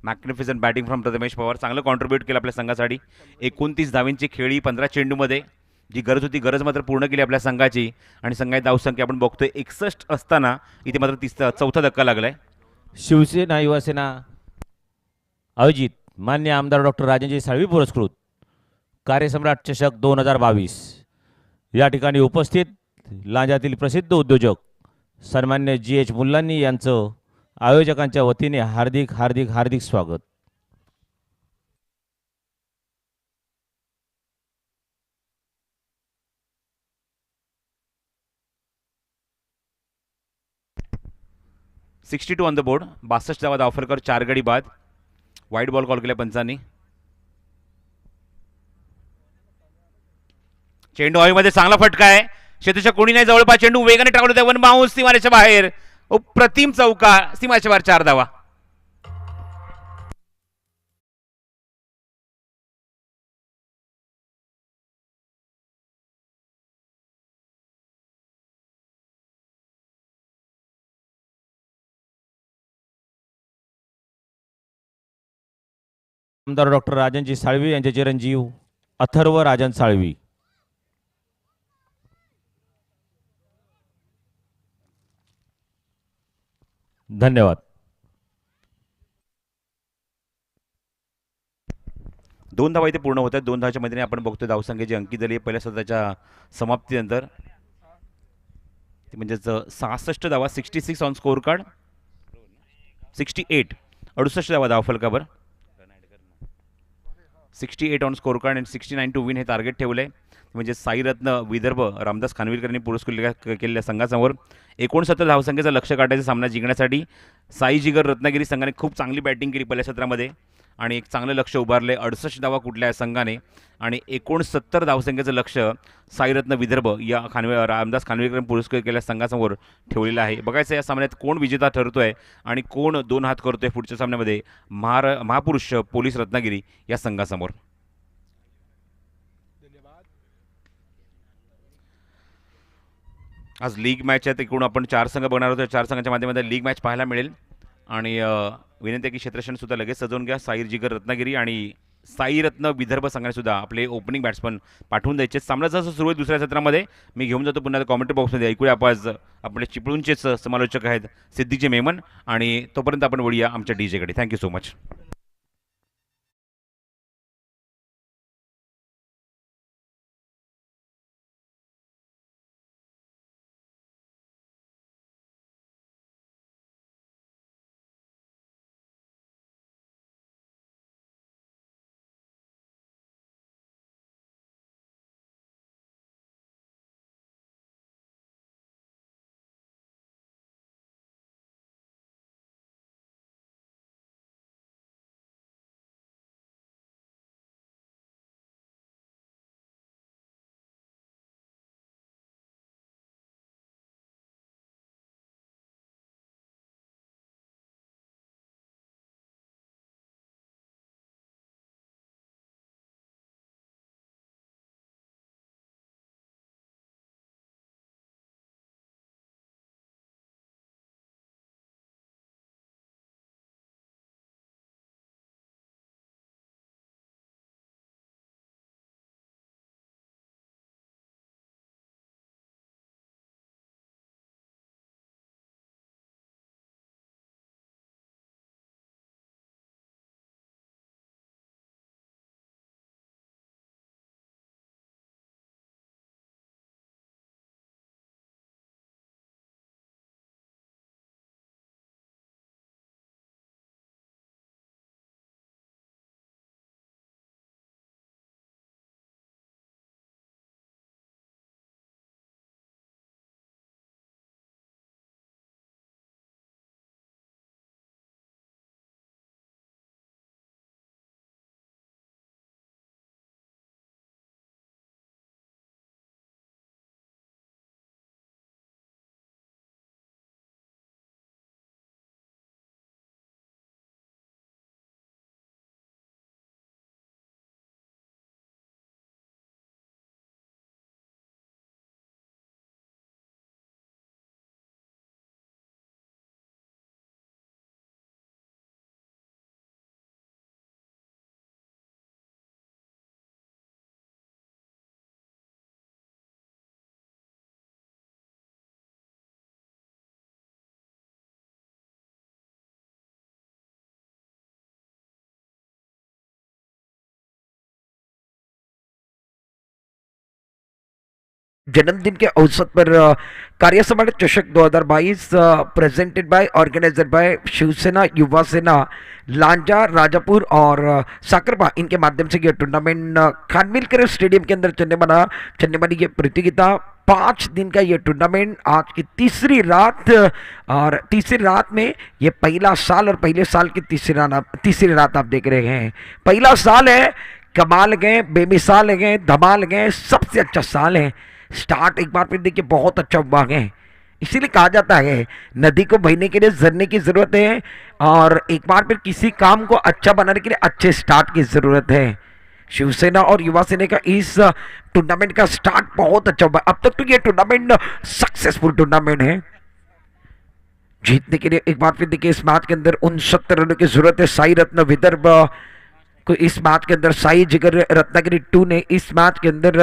Magnificent batting from Prathamesh Pawar, चांगलं कॉन्ट्रीब्यूट केलं आपल्या संघासाठी. 29 धावींची खेळी 15 चेंडूमध्ये, जी गरज होती गरज मात्र पूर्ण केली आपल्या संघाची. आणि संघाची धावसंख्या आपण बघतोय 61 असताना इथे मात्र चौथा धक्का लागलाय. शिवसेना युवासेना आयोजित मान्य आमदार डॉक्टर राजेंद्र साळवी पुरस्कृत कार्यसम्राट चषक 2022 या ठिकाणी उपस्थित लांजातील प्रसिद्ध उद्योजक सन्मान्य GH मुल्लांनी यांचं आयोजकांच्या वतीने हार्दिक हार्दिक हार्दिक स्वागत. Sixty two on the board. 62 धावा धावफलकर, 4 गडी बाद. वाईट बॉल कॉल केला पंचांनी. चेंडू हवेमध्ये चांगला फटका आहे. क्षेत्रच्या कोणी नाही जवळपास. चेंडू वेगाने टाकला होता, वन बाउन्स सीमारेच्या बाहेर. प्रतिम चौका, सीमाच्या बाहेर 4 धावा. आमदार डॉक्टर राजनजी साळवी यांचे चिरंजीव अथर्व राजन साळवी. धन्यवाद. 2 धावा इथे पूर्ण होत आहेत. 2 धावाच्या मध्ये आपण बघतोय धावसंख्येची अंकित झाली पहिल्या सत्राच्या समाप्तीनंतर. म्हणजेच 66 धावा, 66 ऑन स्कोर कार्ड. 68 68 धावा धावफलकावर. 68 ऑन स्कोर कार्ड आणि 69 टू विन हे टार्गेट ठेवलं आहे. म्हणजे साईरत्न विदर्भ रामदास खानविलकरांनी पुरस्कृत केलेल्या संघासमोर 69 धावसंख्येचं लक्ष काढायचा सामना जिंकण्यासाठी साई जिगर रत्नागिरी संघाने खूप चांगली बॅटिंग केली पहिल्या सत्रामध्ये आणि एक चांगलं लक्ष उभारले. 68 धावा कुठल्या संघाने आणि 69 धावसंख्येचं लक्ष साईरत्न विदर्भ या रामदास खानविलकरांनी पुरस्कृत केलेल्या संघासमोर ठेवलेलं आहे. बघायचं या सामन्यात कोण विजेता ठरतोय आणि कोण 2 हात करतोय पुढच्या सामन्यामध्ये महापुरुष पोलीस रत्नागिरी या संघासमोर. आज लीग मॅच आहेत. एकूण आपण 4 संघ बघणार आहोत. 4 संघांच्या माध्यमातून लीग मॅच पाहायला मिळेल. आणि विनंती आहे की क्षेत्रक्षण सुद्धा लगेच सजवून घ्या. साई जिगर रत्नागिरी आणि साईरत्न विदर्भ संघाने सुद्धा आपले ओपनिंग बॅट्समन पाठवून द्यायचे. सामना जसं सुरू आहे दुसऱ्या सत्रामध्ये मी घेऊन जातो पुन्हा कॉमेंट्री बॉक्समध्ये. ऐकूया आपण आपले चिपळूणचेच समालोचक आहेत सिद्धीचे मेमन. आणि तोपर्यंत आपण वळूया आमच्या डीजेकडे. Thank you so much. जन्मदिन के अवसर पर कार्य सम्राट चषक 2022 presented by organiser by Shivsena Yuva Sena Lanja Rajapur और साकरपा, इनके माध्यम से ये टूर्नामेंट खानविलकर स्टेडियम के अंदर चलने वाली ये प्रतियोगिता 5 दिन का ये टूर्नामेंट आज की तीसरी रात, और तीसरी रात में ये पहला साल और पहले साल की तीसरी रात आप देख रहे हैं। पहला साल है, कमाल गए, बेमिसाल गए, धमाल गए, सबसे अच्छा साल है। स्टार्ट एक बार फिर देखिए बहुत अच्छा हुआ है। इसीलिए कहा जाता है नदी को बहने के लिए झरने की जरूरत है, और एक बार फिर किसी काम को अच्छा बनाने के लिए अच्छे स्टार्ट की जरूरत है। शिवसेना और युवा सेना का इस टूर्नामेंट का स्टार्ट बहुत अच्छा हुआ। अब तक तो ये टूर्नामेंट सक्सेसफुल टूर्नामेंट है। जीतने के लिए एक बार फिर देखिए इस मैच के अंदर 69 रनों की जरूरत है। साई रत्न विदर्भ को इस मैच के अंदर, साई जिगर रत्नागिरी 2 ने इस मैच के अंदर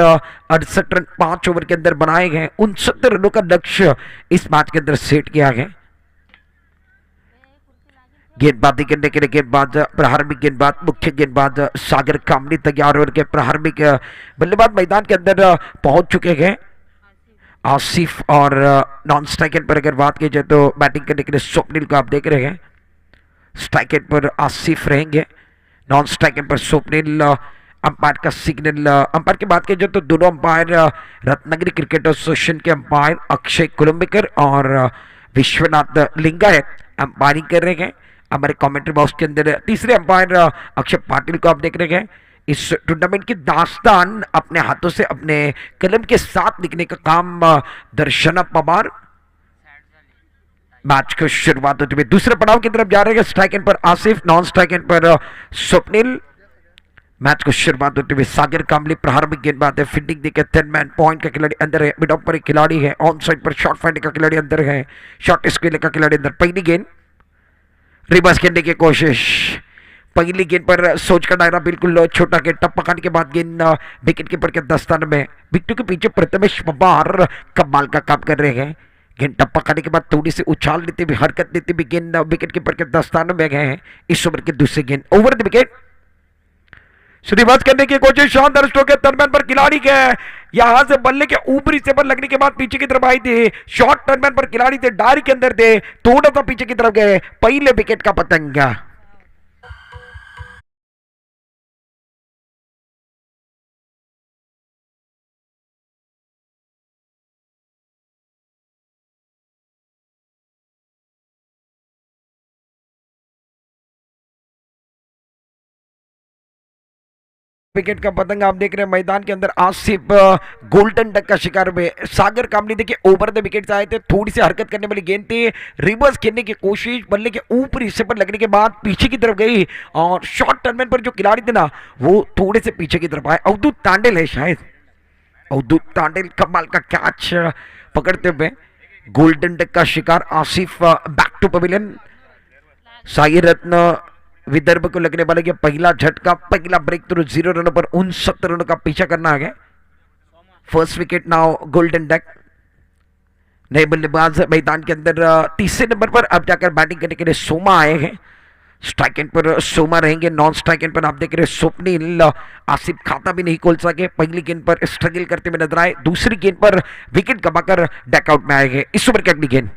68 रन 5 ओवर के अंदर बनाए गए। 69 रनों का लक्ष्य इस मैच के अंदर सेट किया गया। गेंदबाजी करने के लिए गेंदबाज प्रारंभिक गेंदबाज मुख्य गेंदबाज सागर कामली तैयार होकर के प्रारंभिक बल्लेबाज मैदान के अंदर पहुंच चुके हैं। आसिफ और नॉन स्ट्राइक एंड पर अगर बात की जाए तो बैटिंग करने के लिए स्वप्निल को आप देख रहे हैं। स्ट्राइक एंड पर आसिफ रहेंगे, नॉन स्ट्राइक एंड पर स्वप्निल। अंपायर का सिग्नल, अंपायर की बात की जाए तो दोनों अंपायर रत्नागिरी क्रिकेट एसोसिएशन के अंपायर अक्षय कुलम्बेकर और विश्वनाथ लिंगायत अंपायरिंग कर रहे हैं। हमारे कमेंट्री बॉक्स के अंदर तीसरे अंपायर अक्षय पाटिल को आप देख रहे हैं। इस टूर्नामेंट की दास्तान अपने हाथों से अपने कलम के साथ लिखने का काम दर्शना पवार। मैच की शुरुआत होते हुए दूसरे पड़ाव की तरफ जा रहे हैं। स्ट्राइक एंड पर आसिफ, नॉन स्ट्राइक एंड पर स्वप्निल। मैच को शुरुआत होते हुए सागर कामली प्रारंभिक गेंदबाज है। फील्डिंग देखे 10 मैन पॉइंट का खिलाड़ी अंदर है, मिड ऑफ पर एक खिलाड़ी है, on side per short finding का खिलाड़ी अंदर है, शॉर्ट स्क्वेयर का खिलाड़ी अंदर। पहली गेंद रिवर्स खेलने की कोशिश, पहली गेंद पर सोच का दायरा बिल्कुल छोटा गेंद, टप पकाने के बाद गेंद विकेट कीपर के दस्तान में। विकेट के पीछे प्रथमेश पवार कमाल का काम कर रहे हैं। गेंद टप पकाने के बाद थोड़ी सी उछाल लेते हुए, हरकत देते हुए गेंद विकेट कीपर के दस्तानों में गए हैं। इस ओवर की दूसरी गेंद ओवर द विकेट, रिवर्स करने की कोशिश, शानदार स्ट्रोक है टर्नमैन पर खिलाड़ी के, यहां से बल्ले के ऊपरी से पर लगने के बाद पीछे की तरफ आई थी। शॉर्ट टर्नमैन पर खिलाड़ी थे, डायरी के अंदर थे, थोड़ा सा पीछे की तरफ गए। पहले विकेट का पतंगा। विकेट का पतंग आप देख रहे हैं मैदान के अंदर। आसिफ गोल्डन डक का शिकार हुए। सागर कामली देखिए ओवर द विकेट से आए थे, थोड़ी सी हरकत करने वाली गेंद थी, रिवर्स खेलने की कोशिश, बल्ले के ऊपर हिस्से पर लगने के बाद पीछे की तरफ गई, और शॉर्ट टर्नमैन पर जो खिलाड़ी थे ना वो थोड़े से पीछे की तरफ आए। अवधूत तांडेल है शायद, अवधूत तांडेल कमाल का कैच पकड़ते हुए गोल्डन डक का शिकार Asif back to pavilion. Sai Ratna Vidarbha को लगने वाले के पहला झटका, पहला ब्रेक थ्रू 0 रनों पर 69 रनों का पीछा करना है। First wicket now golden duck. नए बल्लेबाज मैदान के अंदर तीसरे नंबर पर अब जाकर बैटिंग करने के लिए सोमा आए हैं। स्ट्राइक एंड पर सोमा रहेंगे, नॉन स्ट्राइक एंड पर आप देख रहे हैं स्वप्निल। आसिफ खाता भी नहीं खोल सके, पहली गेंद पर स्ट्रगल करते हुए नजर आए, दूसरी गेंद पर विकेट गवाकर डैकआउट में आएंगे। इस ओवर की अगली गेंद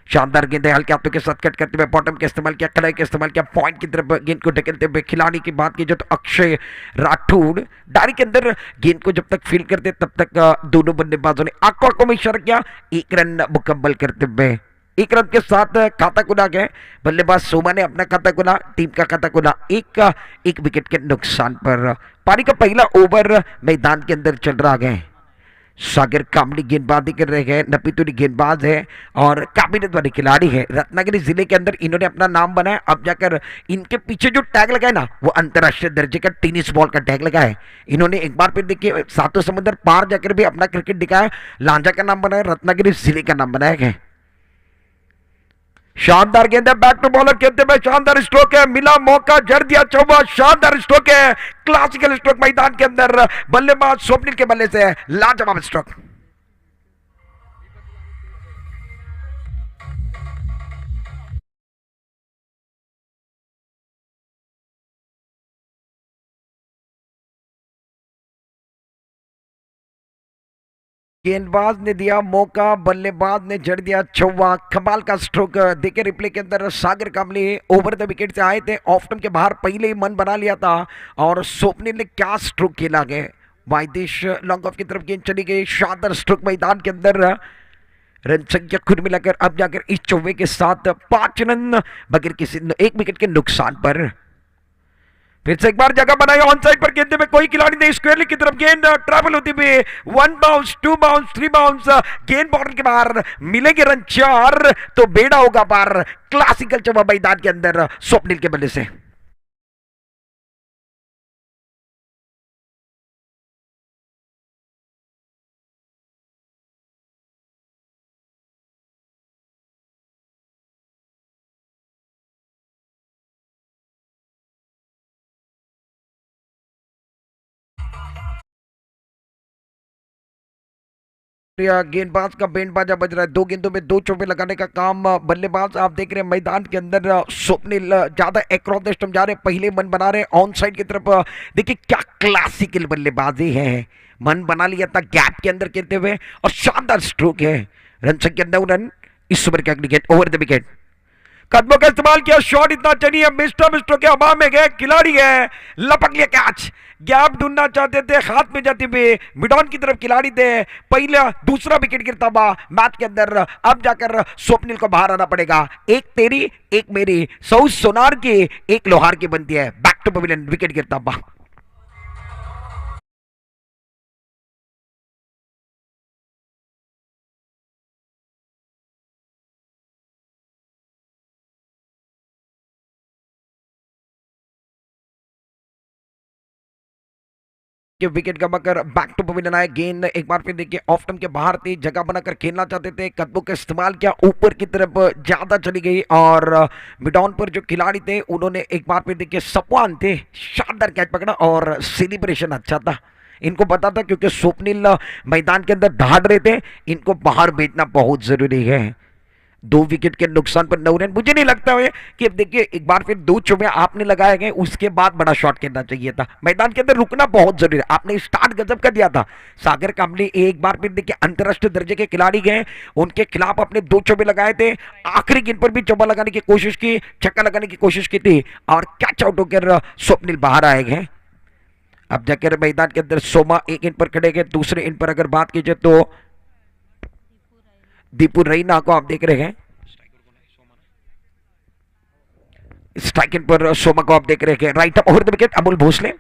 शानदार गेंद है, हल्के हाथों के साथ कट करते हुए बॉटम का इस्तेमाल किया, कलाई का इस्तेमाल किया, पॉइंट की तरफ गेंद को ढकेलते हुए। खिलाड़ी की बात की जो तो अक्षय राठौड़ डायरी के अंदर गेंद को जब तक फील्ड करते तब तक दोनों बल्लेबाजों ने आंखों में इशारा किया। 1 रन मुकम्मल करते हुए 1 रन के साथ खाता खुला गया। बल्लेबाज सोमा ने अपना खाता खुला, टीम का खाता खुला, एक विकेट के नुकसान पर। पारी का पहला ओवर मैदान के अंदर चल रहा है। सागर कामली गेंदबाजी कर रहे हैं, नपीतुरी गेंदबाज है और काबिलियत वाले खिलाड़ी है। रत्नागिरी जिले के अंदर इन्होंने अपना नाम बनाया। अब जाकर इनके पीछे जो टैग लगा है ना वो अंतरराष्ट्रीय दर्जे का टेनिस बॉल का टैग लगा है। इन्होंने एक बार फिर देखिए सातों समुद्र पार जाकर भी अपना क्रिकेट दिखाया। लांजा का नाम बनाया, रत्नागिरी जिले का नाम बनाया है। शानदार गेंद है, बैक टू बॉलर खेलते हुए शानदार स्ट्रोक है, मिला मौका, जड़ दिया चौबा, शानदार स्ट्रोक है, क्लासिकल स्ट्रोक मैदान के अंदर बल्लेबाज स्वप्निल के बल्ले से लाजवाब स्ट्रोक। गेंदबाज ने दिया मौका, बल्लेबाज ने जड़ दिया चौवा। कमाल का स्ट्रोक देखिए रिप्ले के अंदर। सागर कामली ओवर द विकेट से आए थे, ऑफ स्टंप के बाहर पहले ही मन बना लिया था और स्वप्निल ने क्या स्ट्रोक खेला गया। वाइदिश लॉन्ग ऑफ की तरफ गेंद चली गई, शानदार स्ट्रोक मैदान के अंदर। रन संख्या खुद मिलाकर अब जाकर इस चौवे के साथ 5 रन बगैर किसी 1 विकेट के नुकसान पर। फिर से एक बार जगह बनाई ऑन साइड पर, गेंद में कोई खिलाड़ी नहीं, स्क्वायरली की तरफ गेंद ट्रैवल होती हुई 1 बाउंस 2 बाउंस 3 बाउंस, गेंद बॉर्डर के बाहर मिलेंगे रन 4 तो बेड़ा होगा पार। क्लासिकल चौवा मैदान के अंदर स्वप्निल के बल्ले से। गेंदबाज का बैंड बाजा बज रहा है, 2 गेंदों में 2 चौके लगाने का काम बल्लेबाज आप देख रहे हैं मैदान के अंदर। स्वप्निल ज्यादा अक्रॉस द स्टंप जा रहे, पहले मन बना रहे ऑन साइड की तरफ। देखिए क्या क्लासिकल बल्लेबाजी है, मन बना लिया था गैप के अंदर खेलते हुए और शानदार स्ट्रोक है। रन संख्या 9 रन इस ओवर के अगली गेंद ओवर द विकेट। कदमों का इस्तेमाल किया, शॉट इतना अच्छा नहीं है, मिस्टर के हवा में गए, खिलाड़ी है, लपक लिया कैच। गैप ढूंढना चाहते थे, हाथ में जाते हुए मिड ऑन की तरफ खिलाड़ी थे, पहला दूसरा विकेट गिरता हुआ मैच के अंदर। अब जाकर स्वप्निल को बाहर आना पड़ेगा। एक तेरी एक मेरी, 100 सोनार की एक लोहार की बनती है। बैक टू पवेलियन, विकेट गिरता हुआ। विकेट का मकर बैक टू पवेलियन आए। गेंद एक बार फिर देखिए ऑफ स्टंप के बाहर थी, जगह बनाकर खेलना चाहते थे, कदमों का इस्तेमाल किया, ऊपर की तरफ ज्यादा चली गई और मिड ऑन पर जो खिलाड़ी थे उन्होंने एक बार फिर देखिए सपवान थे, शानदार कैच पकड़ा और सेलिब्रेशन अच्छा था। इनको पता था क्योंकि स्वप्निल मैदान के अंदर दहाड़ रहे थे, इनको बाहर भेजना बहुत जरूरी है। 2 विकेट के नुकसान पर 9 रन। मुझे नहीं लगता है कि देखिए एक बार फिर 2 चौके आपने लगाए गए, उसके बाद बड़ा शॉट खेलना चाहिए था। मैदान के अंदर रुकना बहुत जरूरी है। आपने स्टार्ट गजब कर दिया था। सागर कामली एक बार फिर देखिए अंतरराष्ट्रीय दर्जे के खिलाड़ी गए, उनके खिलाफ अपने 2 चौके लगाए थे, आखिरी गेंद पर भी चौका लगाने की कोशिश की, छक्का लगाने की कोशिश की थी और कैच आउट होकर स्वप्निल बाहर आए गए। अब जाकर मैदान के अंदर सोमा एक इन पर खड़े गए। दूसरे इन पर अगर बात कीजिए तो दीपू रईना को आप देख रहे हैं, स्ट्राइक इन पर सोमा को आप देख रहे हैं। Right up over the wicket Amol Bhosale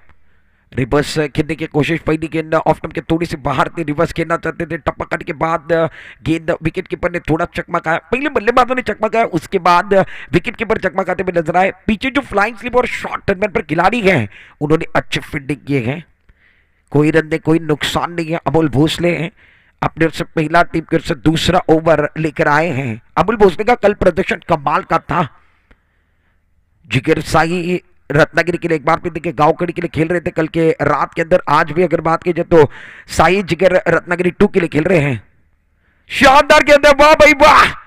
reverse खेलने की कोशिश, पहली गेंद ऑफ स्टंप के थोड़ी सी बाहर थी, रिवर्स खेलना चाहते थे, टप्पा कट के बाद गेंद विकेट कीपर ने थोड़ा चकमकाया, पहले बल्लेबाजों ने चकमकाया, उसके बाद विकेट कीपर चकमकाते हुए नजर आए। पीछे जो फ्लाइंग स्लिप और शॉर्ट टर्नर पर खिलाड़ी हैं उन्होंने अच्छे फील्डिंग किए हैं, कोई रन नहीं, कोई नुकसान नहीं है। अमोल भोसले हैं अपने से पहला, टीम के से दूसरा ओवर लेकर आए हैं। अमोल भोसले का कल प्रदर्शन कमाल का था। जिगर साई रत्नागिरी के लिए एक बार फिर देखिए गांवकड़ी के लिए खेल रहे थे कल के रात के अंदर। आज भी अगर बात की जाए तो साई जिगर रत्नागिरी 2 के लिए खेल रहे हैं। शानदार गेंद है, वाह भाई वाह।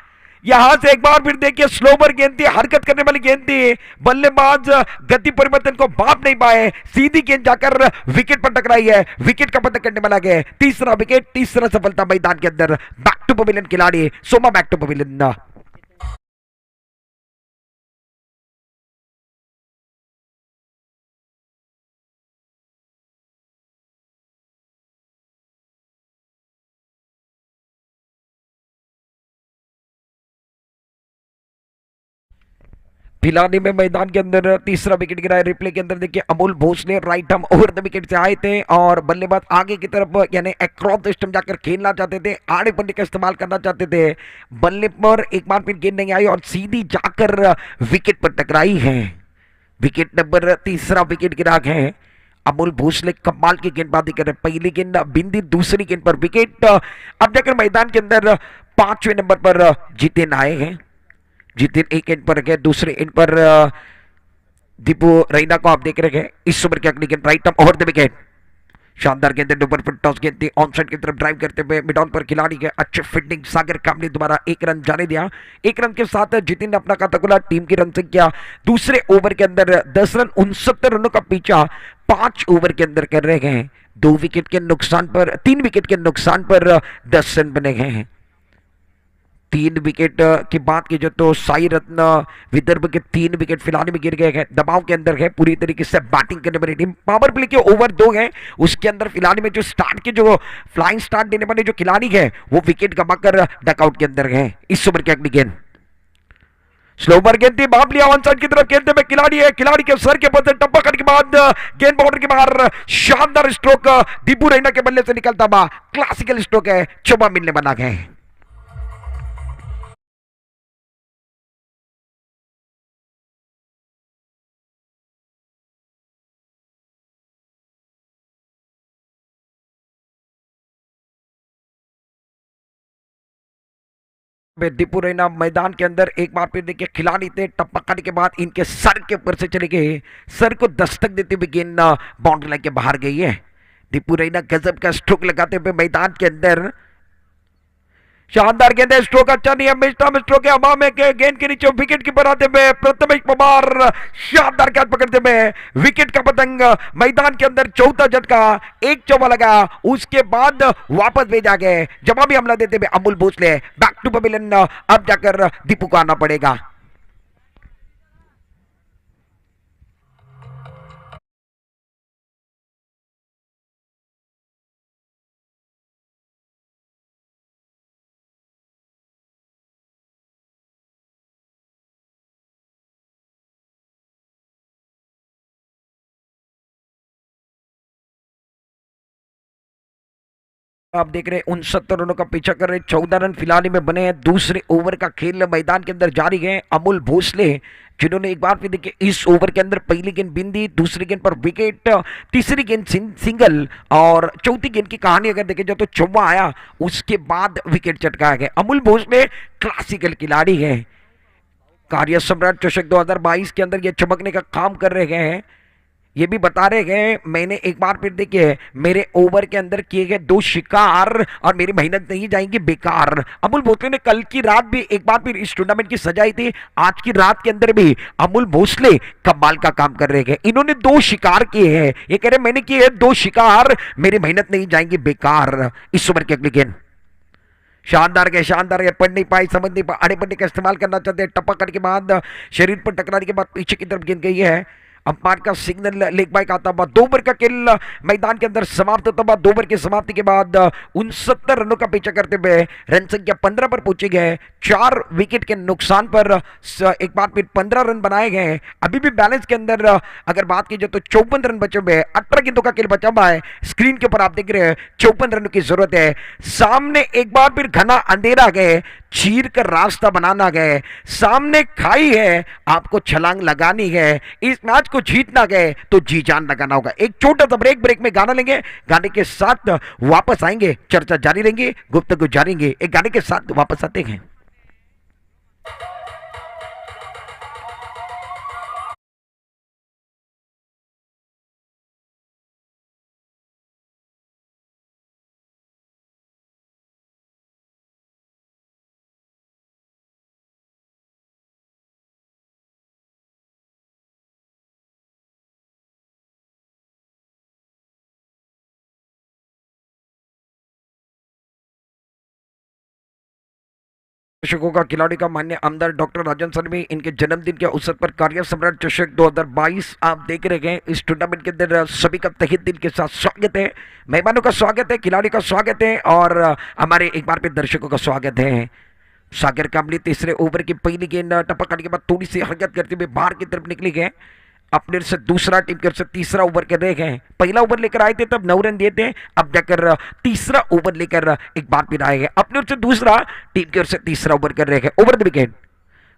यहां से एक बार फिर देखिए स्लोवर गेंद थी, हरकत करने वाली गेंद थी, बल्लेबाज गति परिवर्तन को भाप नहीं पाए, सीधी गेंद जाकर विकेट पर टकराई है, विकेट का पतन करने वाला गया। तीसरा विकेट, तीसरा सफलता मैदान के अंदर। बैक टू पवेलियन खिलाड़ी Soma, back to pavilion. Pilani में मैदान के अंदर तीसरा विकेट गिरा है। रिप्ले के अंदर देखिए Amol Bhosale right arm over the wicket से आए थे और बल्लेबाज आगे की तरफ यानी अक्रॉस द स्टंप जाकर खेलना चाहते थे, आड़े पन्ने का इस्तेमाल करना चाहते थे, बल्ले पर एक बार फिर गेंद नहीं आई और सीधी जाकर विकेट पर टकराई है। विकेट नंबर तीसरा विकेट गिरा है। अमोल भोसले कमाल की गेंदबाजी कर रहे हैं, पहली गेंद बिंदी, दूसरी गेंद पर विकेट। अब जाकर मैदान के अंदर 5वें नंबर पर जितेन आए हैं। जितिन एक इन पर गए, दूसरे इन पर दीपू रैना को आप देख रहे हैं। इस ओवर के अगली गेंद right arm over the wicket, शानदार गेंद ऊपर पर टॉस गेंद थी ऑन साइड की तरफ ड्राइव करते हुए मिड ऑन पर खिलाड़ी के अच्छे फील्डिंग सागर कामली दोबारा 1 रन जाने दिया। 1 रन के साथ जितिन ने अपना खाता खोला। टीम की रन संख्या दूसरे ओवर के अंदर 10 रन 69 रनों का पीछा 5 ओवर के अंदर कर रहे हैं। 2 विकेट के नुकसान पर 3 विकेट के नुकसान पर 10 रन बने गए हैं। 3 विकेट की बात की जो तो साई रत्न विदर्भ के 3 विकेट फिलहाल में गिर गए हैं। दबाव के अंदर है पूरी तरीके से बैटिंग करने वाली टीम। पावर प्ले के ओवर 2 हैं उसके अंदर फिलहाल में जो स्टार्ट के जो फ्लाइंग स्टार्ट देने वाले जो खिलाड़ी है वो विकेट गंवाकर डकआउट के अंदर है। इस ओवर की अगली गेंद स्लो ओवर गेंद थी बाप लिया ऑन साइड की तरफ खेलते हुए खिलाड़ी है। खिलाड़ी के सर के पत्ते टप्पा कट के बाद गेंद बाउंड्री के बाहर शानदार स्ट्रोक दीपू रैना के बल्ले से निकलता हुआ क्लासिकल स्ट्रोक है। 4 मिलने बना गए। दीपू रैना मैदान के अंदर एक बार फिर देखिए खिलाड़ी थे टप्पा करने के बाद इनके सर के ऊपर से चले गए। सर को दस्तक देते हुए गेंद बाउंड्री लाइन के बाहर गई है। दीपू रैना गजब का स्ट्रोक लगाते हुए मैदान के अंदर शानदार गेंद है। स्ट्रोक अच्छा नहीं है मिस्टर स्ट्रोक है हवा में के गेंद के नीचे विकेट कीपर आते हुए प्रथमेश पवार शानदार कैच पकड़ते हुए विकेट का पतंग मैदान के अंदर चौथा झटका 1 चौका लगा। उसके बाद वापस भेजा गए जवाबी हमला देते हुए Amul Bhosale back to pavilion. अब जाकर दीपू को आना पड़ेगा। आप देख रहे हैं 69 रनों का पीछा कर रहे 14 रन फिलहाल में बने हैं। दूसरे ओवर का खेल मैदान के अंदर जारी है। अमूल भोसले जिन्होंने एक बार फिर देखिए इस ओवर के अंदर पहली गेंद बिंदी दूसरी गेंद पर विकेट तीसरी गेंद सिंगल और चौथी गेंद की कहानी अगर देखे जाए तो चौवा आया उसके बाद विकेट चटकाया गया। अमूल भोसले क्लासिकल खिलाड़ी है। कार्य सम्राट चषक 2022 के अंदर ये चमकने का काम कर रहे हैं। ये भी बता रहे हैं मैंने एक बार फिर देखिए मेरे ओवर के अंदर किए गए 2 शिकार और मेरी मेहनत नहीं जाएंगी बेकार। अमूल भोसले ने कल की रात भी एक बार फिर इस टूर्नामेंट की सजाई थी। आज की रात के अंदर भी अमूल भोसले कमाल का काम कर रहे हैं। इन्होंने 2 शिकार किए हैं। ये कह रहे मैंने किए हैं 2 शिकार मेरी मेहनत नहीं जाएंगी बेकार। इस ओवर की अगली गेंद शानदार है पढ़ नहीं पाई समझ नहीं पाई अड़े पढ़ने का इस्तेमाल करना चाहते हैं। टप्पा करने के बाद शरीर पर टकराने के बाद पीछे की तरफ गेंद गई है। अंपायर का सिग्नल लेग बाइक आता हुआ 2 ओवर का खेल मैदान के अंदर समाप्त होता हुआ। 2 ओवर की समाप्ति के बाद 69 रनों का पीछा करते हुए रन संख्या 15 पर पहुंचे गए। 4 विकेट के नुकसान पर एक बार फिर 15 रन बनाए गए। अभी भी बैलेंस के अंदर अगर बात की जाए तो 54 रन बचे हुए। 18 गेंदों का खेल बचा हुआ है। स्क्रीन के ऊपर आप देख रहे हैं 54 रनों की जरूरत है। सामने एक बार फिर घना अंधेरा गए चीर कर रास्ता बनाना गए। सामने खाई है आपको छलांग लगानी है। इस मैच को जीतना गए तो जी जान लगाना होगा। एक छोटा सा ब्रेक में गाना लेंगे। गाने के साथ वापस आएंगे। चर्चा जारी रहेंगे गुफ्तगू जारी रहेंगे। एक गाने के साथ वापस आते हैं। दर्शकों का खिलाड़ी का मान्य आमदार डॉक्टर राजन सलवी इनके जन्मदिन के अवसर पर कार्य सम्राट चषक 2022 आप देख रहे हैं। इस टूर्नामेंट के अंदर सभी का तहे दिल के साथ स्वागत है। मेहमानों का स्वागत है खिलाड़ी का स्वागत है और हमारे एक बार फिर दर्शकों का स्वागत है। सागर कामली तीसरे ओवर की पहली गेंद टप्पा करने के बाद थोड़ी सी हरकत करते हुए बाहर की तरफ निकली गए। अपने से दूसरा टीम की ओर से तीसरा ओवर कर रहे हैं। पहला ओवर लेकर आए थे तब 9 रन दिए थे। अब जाकर तीसरा ओवर लेकर एक बार फिर आए हैं। अपने ओर से दूसरा टीम की ओर से तीसरा ओवर कर रहे हैं। ओवर द विकेट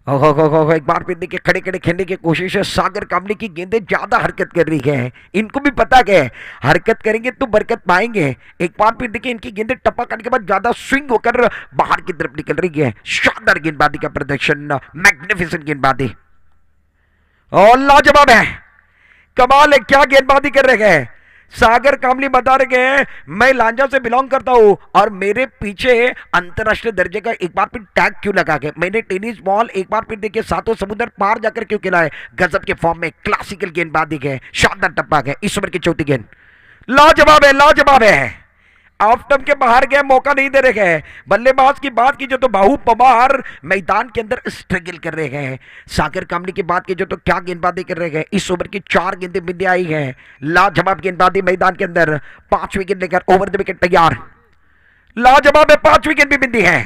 एक बार फिर देखिए खड़े खड़े खेलने की कोशिश है। सागर कामली की गेंदें ज्यादा हरकत कर रही है। इनको भी पता है हरकत करेंगे तो बरकत पाएंगे। एक बार फिर देखिए इनकी गेंदें टप्पा करने के बाद ज्यादा स्विंग होकर बाहर की तरफ निकल रही है। शानदार गेंदबाजी का प्रदर्शन मैग्निफिसेंट गेंदबाजी और लाजवाब है। कमाल है क्या गेंदबाजी कर रहे हैं। सागर कामली बता रहे हैं मैं लांजा से बिलोंग करता हूं और मेरे पीछे अंतरराष्ट्रीय दर्जे का एक बार फिर टैग क्यों लगा के मैंने टेनिस बॉल एक बार फिर देखिए सातों समुद्र पार जाकर क्यों खेला है। गजब के फॉर्म में क्लासिकल गेंदबाजी है, शानदार टप्पा है, इस ओवर की चौथी गेंद लाजवाब है, लाजवाब है। ऑफ स्टंप के बाहर गए, मौका नहीं दे रहे हैं। बल्लेबाज की बात कीजिए तो बाहू पवार मैदान के अंदर स्ट्रगल कर रहे हैं। सागर कामली की बात कीजिए तो क्या गेंदबाजी कर रहे हैं। इस ओवर की 4 गेंदें बिंदी आई है, लाजवाब गेंदबाजी मैदान के अंदर। 5 विकेट लेकर ओवर द विकेट तैयार, लाजवाब है। 5 विकेट भी बिंदी है,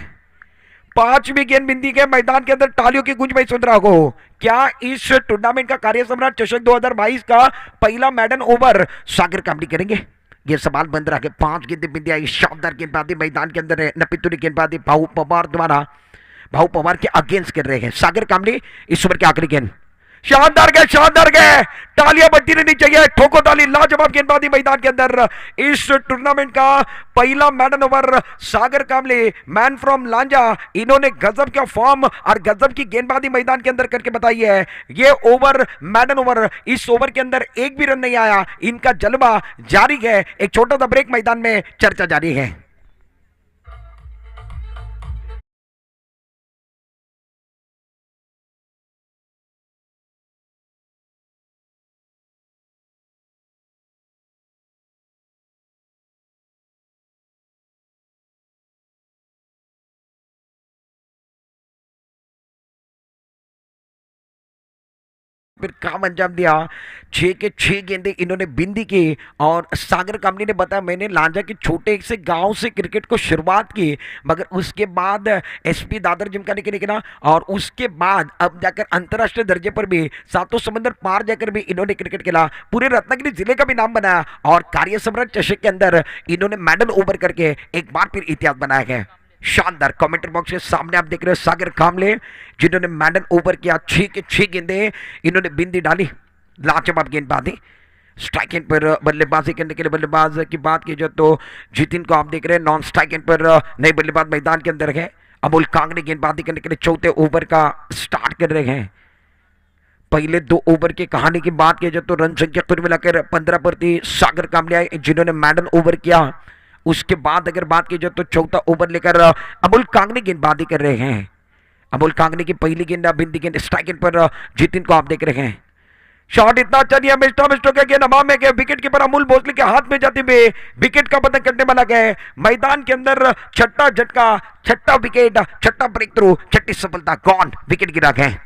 5 विकेट बिंदी के मैदान के अंदर तालियों की गूंज मैं सुन रहा हूं। क्या इस टूर्नामेंट का कार्य सम्राट चषक 2022 का पहला मैडन ओवर सागर कामली करेंगे? ये सवाल बंद रहा। 5 गेंदें बिंदी आई, शानदार गेंदबाजी मैदान के अंदर है। नपितुरी गेंदबाजी भाऊ पवार द्वारा, भाऊ पवार के अगेंस्ट कर रहे हैं सागर कामली। इस ओवर की आखिरी गेंद शानदार गए, शानदार गए, तालियां बजती रहनी चाहिए, ठोको ताली। लाजवाब गेंदबाजी मैदान के अंदर। इस टूर्नामेंट का पहला मैडन over Sagar Kamle, man from Lanja, इन्होंने गजब का फॉर्म और गजब की गेंदबाजी मैदान के अंदर करके बताई है। ये ओवर मैडन ओवर, इस ओवर के अंदर एक भी रन नहीं आया, इनका जलवा जारी है। एक छोटा सा ब्रेक, मैदान में चर्चा जारी है। फिर काम अंजाम दिया। 6 के 6 गेंदे इन्होंने बिंदी की और सागर कामली ने बताया मैंने लांजा के छोटे से गांव से क्रिकेट को शुरुआत की, मगर उसके बाद एसपी दादर जिमखाने के निकला और उसके बाद अब जाकर अंतर्राष्ट्रीय दर्जे पर भी सातों समंदर पार जाकर भी इन्होंने क्रिकेट खेला, पूरे रत्नागिरी जिले का भी नाम बनाया और कार्य सम्राट चषक के अंदर इन्होंने मेडल ओवर करके एक बार फिर इतिहास बनाया है। शानदार। कमेंट बॉक्स के सामने आप देख रहे हो सागर कामले जिन्होंने मैडन ओवर किया। 6 के 6 गेंदे इन्होंने बिंदी डाली, लाजवाब गेंदबाजी। स्ट्राइक एंड पर बल्लेबाजी करने के लिए बल्लेबाज की बात की जाए तो जितिन को आप देख रहे हैं नॉन स्ट्राइक एंड पर नए बल्लेबाज मैदान के अंदर है। अमोल कांगड़े गेंदबाजी करने के लिए चौथे ओवर का स्टार्ट कर रहे हैं। पहले 2 ओवर की कहानी की बात की जाए तो रन संख्या कुल मिलाकर 15 पर थी। सागर कामले आए जिन्होंने मैडन ओवर किया। उसके बाद अगर बात की जाए तो चौथा ओवर लेकर अमोल कांगनी गेंदबाजी कर रहे हैं। अमोल कांगनी की पहली गेंद बिंदी गेंद स्ट्राइक एंड पर जितिन को आप देख रहे हैं। शॉट इतना अच्छा दिया, मिस्टर के गेंद हवा में गए, विकेट कीपर अमूल भोसले के हाथ में जाते हुए विकेट का पतन करने वाला गए। मैदान के अंदर छठा झटका, छठा विकेट, छठा ब्रेक थ्रू, छठी सफलता, गॉन, विकेट गिरा गए।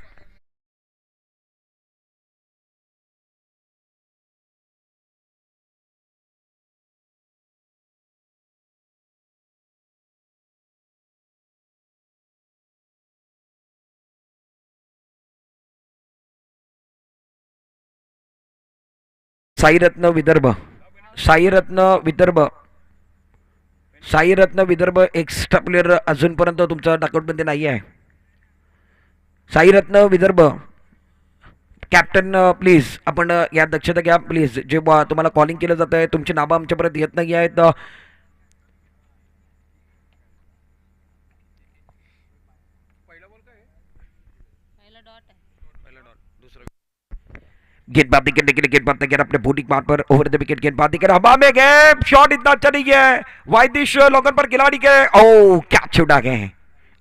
साईरत्न विदर्भ, साईरत्न विदर्भ, साईरत्न विदर्भ एक्स्ट्रा प्लेअर अजूनपर्यंत तुमचा डाकआउटमध्ये नाही आहे। साईरत्न विदर्भ कॅप्टन प्लीज आपण या दक्षता घ्या प्लीज। जे तुम्हाला कॉलिंग केलं जात आहे तुमची नावं आमच्यापर्यंत येत नाही आहेत। गेंदबाजी करने के लिए गेंदबाज तैयार अपने bowling bar per over the wicket गेंदबाजी कर हवा में गए। शॉट इतना अच्छा नहीं है, वाइदिश लोगन पर खिलाड़ी के ओ क्या छुड़ा गए।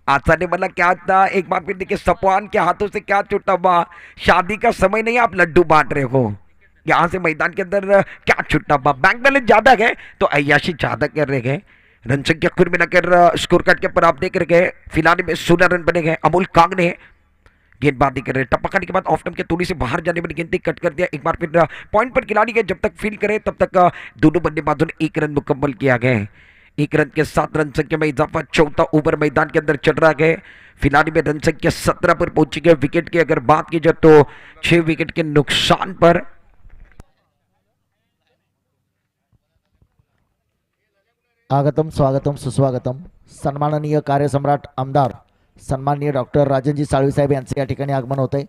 आशा ने मतलब क्या था, एक बार फिर देखिए सपवान के हाथों से क्या छूटा हुआ। शादी का समय नहीं, आप लड्डू बांट रहे हो। यहां से मैदान के अंदर क्या छूटा हुआ। बैंक बैलेंस ज्यादा है तो अय्याशी ज्यादा कर रहे हैं। रन संख्या कुल मिलाकर स्कोर कार्ड के ऊपर आप देख रहे हैं फिलहाल में 16 रन बने गए। अमोल कांग ने गेंदबाजी कर रहे हैं। टप्पा खाने के बाद ऑफ स्टंप के थोड़ी से बाहर जाने वाली गेंद कट कर दिया। एक बार फिर पॉइंट पर खिलाड़ी गए, जब तक फील करे तब तक दोनों बल्लेबाजों ने 1 रन मुकम्मल किया गया। 1 रन के साथ रन संख्या में इजाफा। चौथा ओवर मैदान के अंदर चल रहा है। फिलहाल में रन संख्या 17 पर पहुंची गए। विकेट की अगर बात की जाए तो 6 विकेट के नुकसान पर आगतम स्वागतम सुस्वागतम। सन्माननीय कार्यसम्राट आमदार सन्माननीय डॉक्टर राजनजी साळवी साहेब यांचे या ठिकाणी आगमन होते।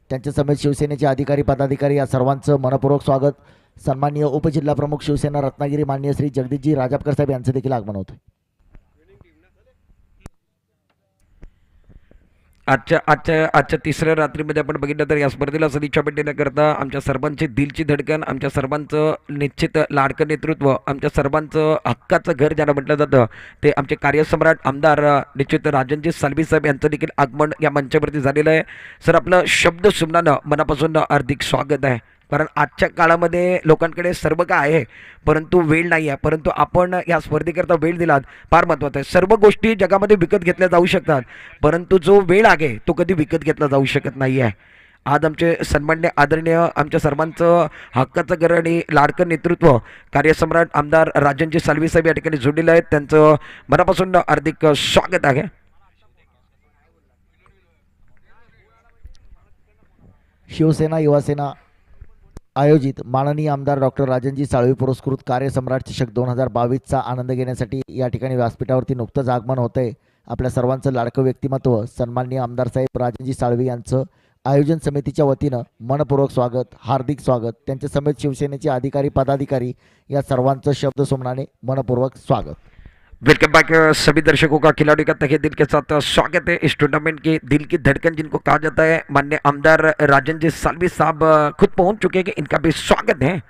त्यांच्या समेत शिवसेनेचे अधिकारी पदाधिकारी या सर्वांचं मनपूर्वक स्वागत। सन्माननीय उपजिल्हाप्रमुख शिवसेना रत्नागिरी माननीय श्री जगदीशजी राजापकर साहेब यांचे देखील आगमन होते। आजच्या तिसऱ्या रात्रीमध्ये आपण बघितलं तर या स्पर्धेला सदिच्छा भेटण्याकरता आमच्या सर्वांची दिलची धडकन, आमच्या सर्वांचं निश्चित लाडकं नेतृत्व, आमच्या सर्वांचं हक्काचं घर ज्याला म्हटलं जातं ते आमचे कार्यसम्राट आमदार निश्चित राजनजी साळवी साहेब यांचं देखील आगमन या मंचावरती झालेलं आहे. सर, आपलं शब्द सुमनानं मनापासून हार्दिक स्वागत आहे. कारण आजच्या काळामध्ये लोकांकडे सर्व काय आहे परंतु वेळ नाही आहे, परंतु आपण या स्पर्धेकरता वेळ दिलात फार महत्त्वाचं आहे. सर्व गोष्टी जगामध्ये विकत घेतल्या जाऊ शकतात परंतु जो वेळ आहे तो कधी विकत घेतला जाऊ शकत नाही आहे. आज आमचे सन्मान्य आदरणीय आमच्या सर्वांचं हक्काचं घर आणि लाडकं नेतृत्व कार्यसम्राट आमदार राजनजी साळवी साहेब या ठिकाणी जोडलेलं आहे. त्यांचं मनापासून हार्दिक स्वागत आहे. शिवसेना युवासेना आयोजित माननीय आमदार डॉक्टर राजनजी साळवी पुरस्कृत कार्यसम्राट चषक 2022चा आनंद घेण्यासाठी या ठिकाणी व्यासपीठावरती नुकतंच आगमन होतं आहे. आपल्या सर्वांचं लाडकं व्यक्तिमत्व सन्माननीय आमदार साहेब राजनजी साळवी यांचं आयोजन समितीच्या वतीनं मनपूर्वक स्वागत, हार्दिक स्वागत. त्यांच्या समेत शिवसेनेचे अधिकारी पदाधिकारी या सर्वांचं शब्द सुमनाने मनपूर्वक स्वागत. वेलकम बैक सभी दर्शकों का, खिलाड़ियों का तहे दिल के साथ स्वागत है इस टूर्नामेंट की दिल की धड़कन जिनको कहा जाता है. माननीय आमदार राजनजी साळवी साहब खुद पहुंच चुके हैं कि इनका भी स्वागत है.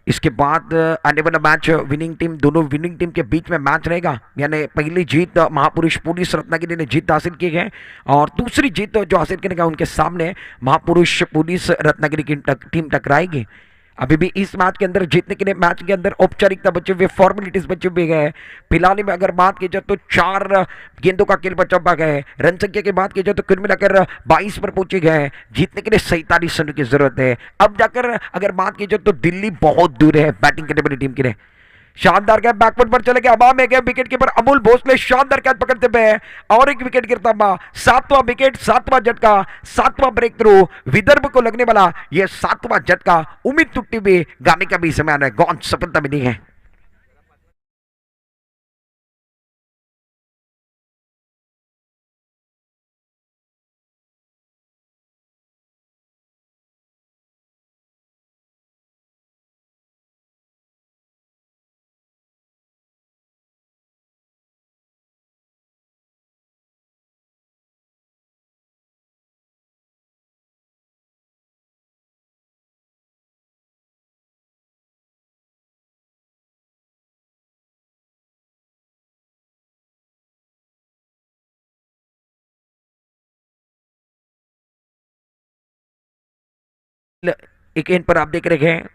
इसके बाद आने वाला मैच विनिंग टीम, दोनों विनिंग टीम के बीच में मैच रहेगा. यानी पहली जीत महापुरुष पुलिस रत्नागिरी ने जीत हासिल की है और दूसरी जीत जो हासिल करेगा उनके सामने महापुरुष पुलिस रत्नागिरी की टीम टकराएगी. अभी भी इस मैच के अंदर जीतने के लिए मैच के अंदर औपचारिकता बचे हुए, फॉर्मेलिटीज बचे हुए गए. फिलहाल में अगर बात की जाए तो 4 गेंदों का खेल बचा हुआ है. रन संख्या की बात की जाए तो कुल मिलाकर 22 पर पहुंचे गए. जीतने के लिए 47 रनों की जरूरत है. अब जाकर अगर बात की जाए तो दिल्ली बहुत दूर है बैटिंग करने वाली टीम के लिए. शानदार कैच बैकवर्ड पर चले गए, हवा में गए. विकेट कीपर अमोल भोसले शानदार कैच पकड़ते हुए और एक विकेट गिरता हुआ. 7वां विकेट, 7वां झटका, 7वां ब्रेक थ्रू. विदर्भ को लगने वाला यह 7वां झटका. उम्मीद टूटती हुई गाने का भी समय आना है. गॉन सफलता मिली है. एक एंड पर आप देख रहे हैं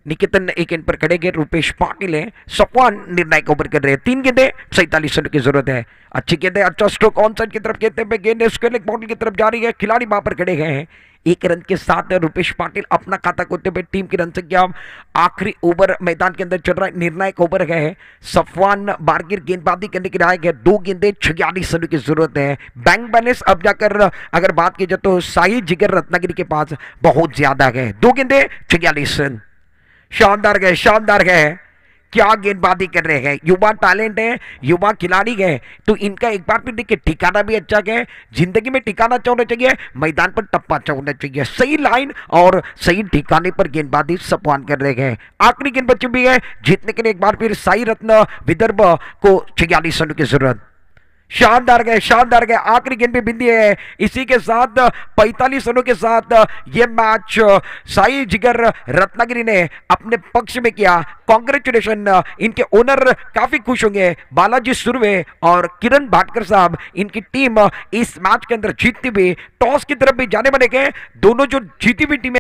निकेतन एक एंड पर खड़े गए. रुपेश पाटिल है. सफवान निर्णायक ओवर कर रहे हैं. 3 गेंदे 47 रनों की जरूरत है. अच्छी गेंद है, अच्छा स्ट्रोक ऑन साइड की तरफ कहते हैं. गेंद स्क्वेयर बॉल की तरफ जा रही है. खिलाड़ी वहां पर खड़े गए हैं. 1 रन के साथ रुपेश पाटिल अपना खाता खोलते हुए टीम की रन संख्या आखिरी ओवर मैदान के अंदर चल रहा है. निर्णायक ओवर गए. सफवान बारगिर गेंदबाजी करने के लिए आए गए. 2 गेंदे 46 रनों की जरूरत है. बैंक बैलेंस अब जाकर अगर बात की जाए तो साई जिगर रत्नागिरी के पास बहुत ज्यादा गए. 2 गेंदे 46 रन. शानदार गए, शानदार गए. क्या गेंदबाजी कर रहे हैं. युवा टैलेंट है, युवा खिलाड़ी गए तो इनका एक बार फिर देखिए ठिकाना भी अच्छा गया. जिंदगी में ठिकाना अच्छा होना चाहिए, मैदान पर टप्पा अच्छा होना चाहिए. सही लाइन और सही ठिकाने पर गेंदबाजी सफवान कर रहे हैं. आखिरी गेंद बची भी है. जीतने के लिए एक बार फिर साई रत्न विदर्भ को 46 रनों की जरूरत. शानदार गए, शानदार गए. आखिरी गेंद भी बिंदी है. इसी के साथ 45 रनों के साथ यह मैच साई जिगर रत्नागिरी ने अपने पक्ष में किया. कांग्रेचुलेशन. इनके ओनर काफी खुश होंगे. बालाजी सुरवे और किरण भाटकर साहब, इनकी टीम इस मैच के अंदर जीतती हुई टॉस की तरफ भी जाने वाले गए. दोनों जो जीती हुई टीमें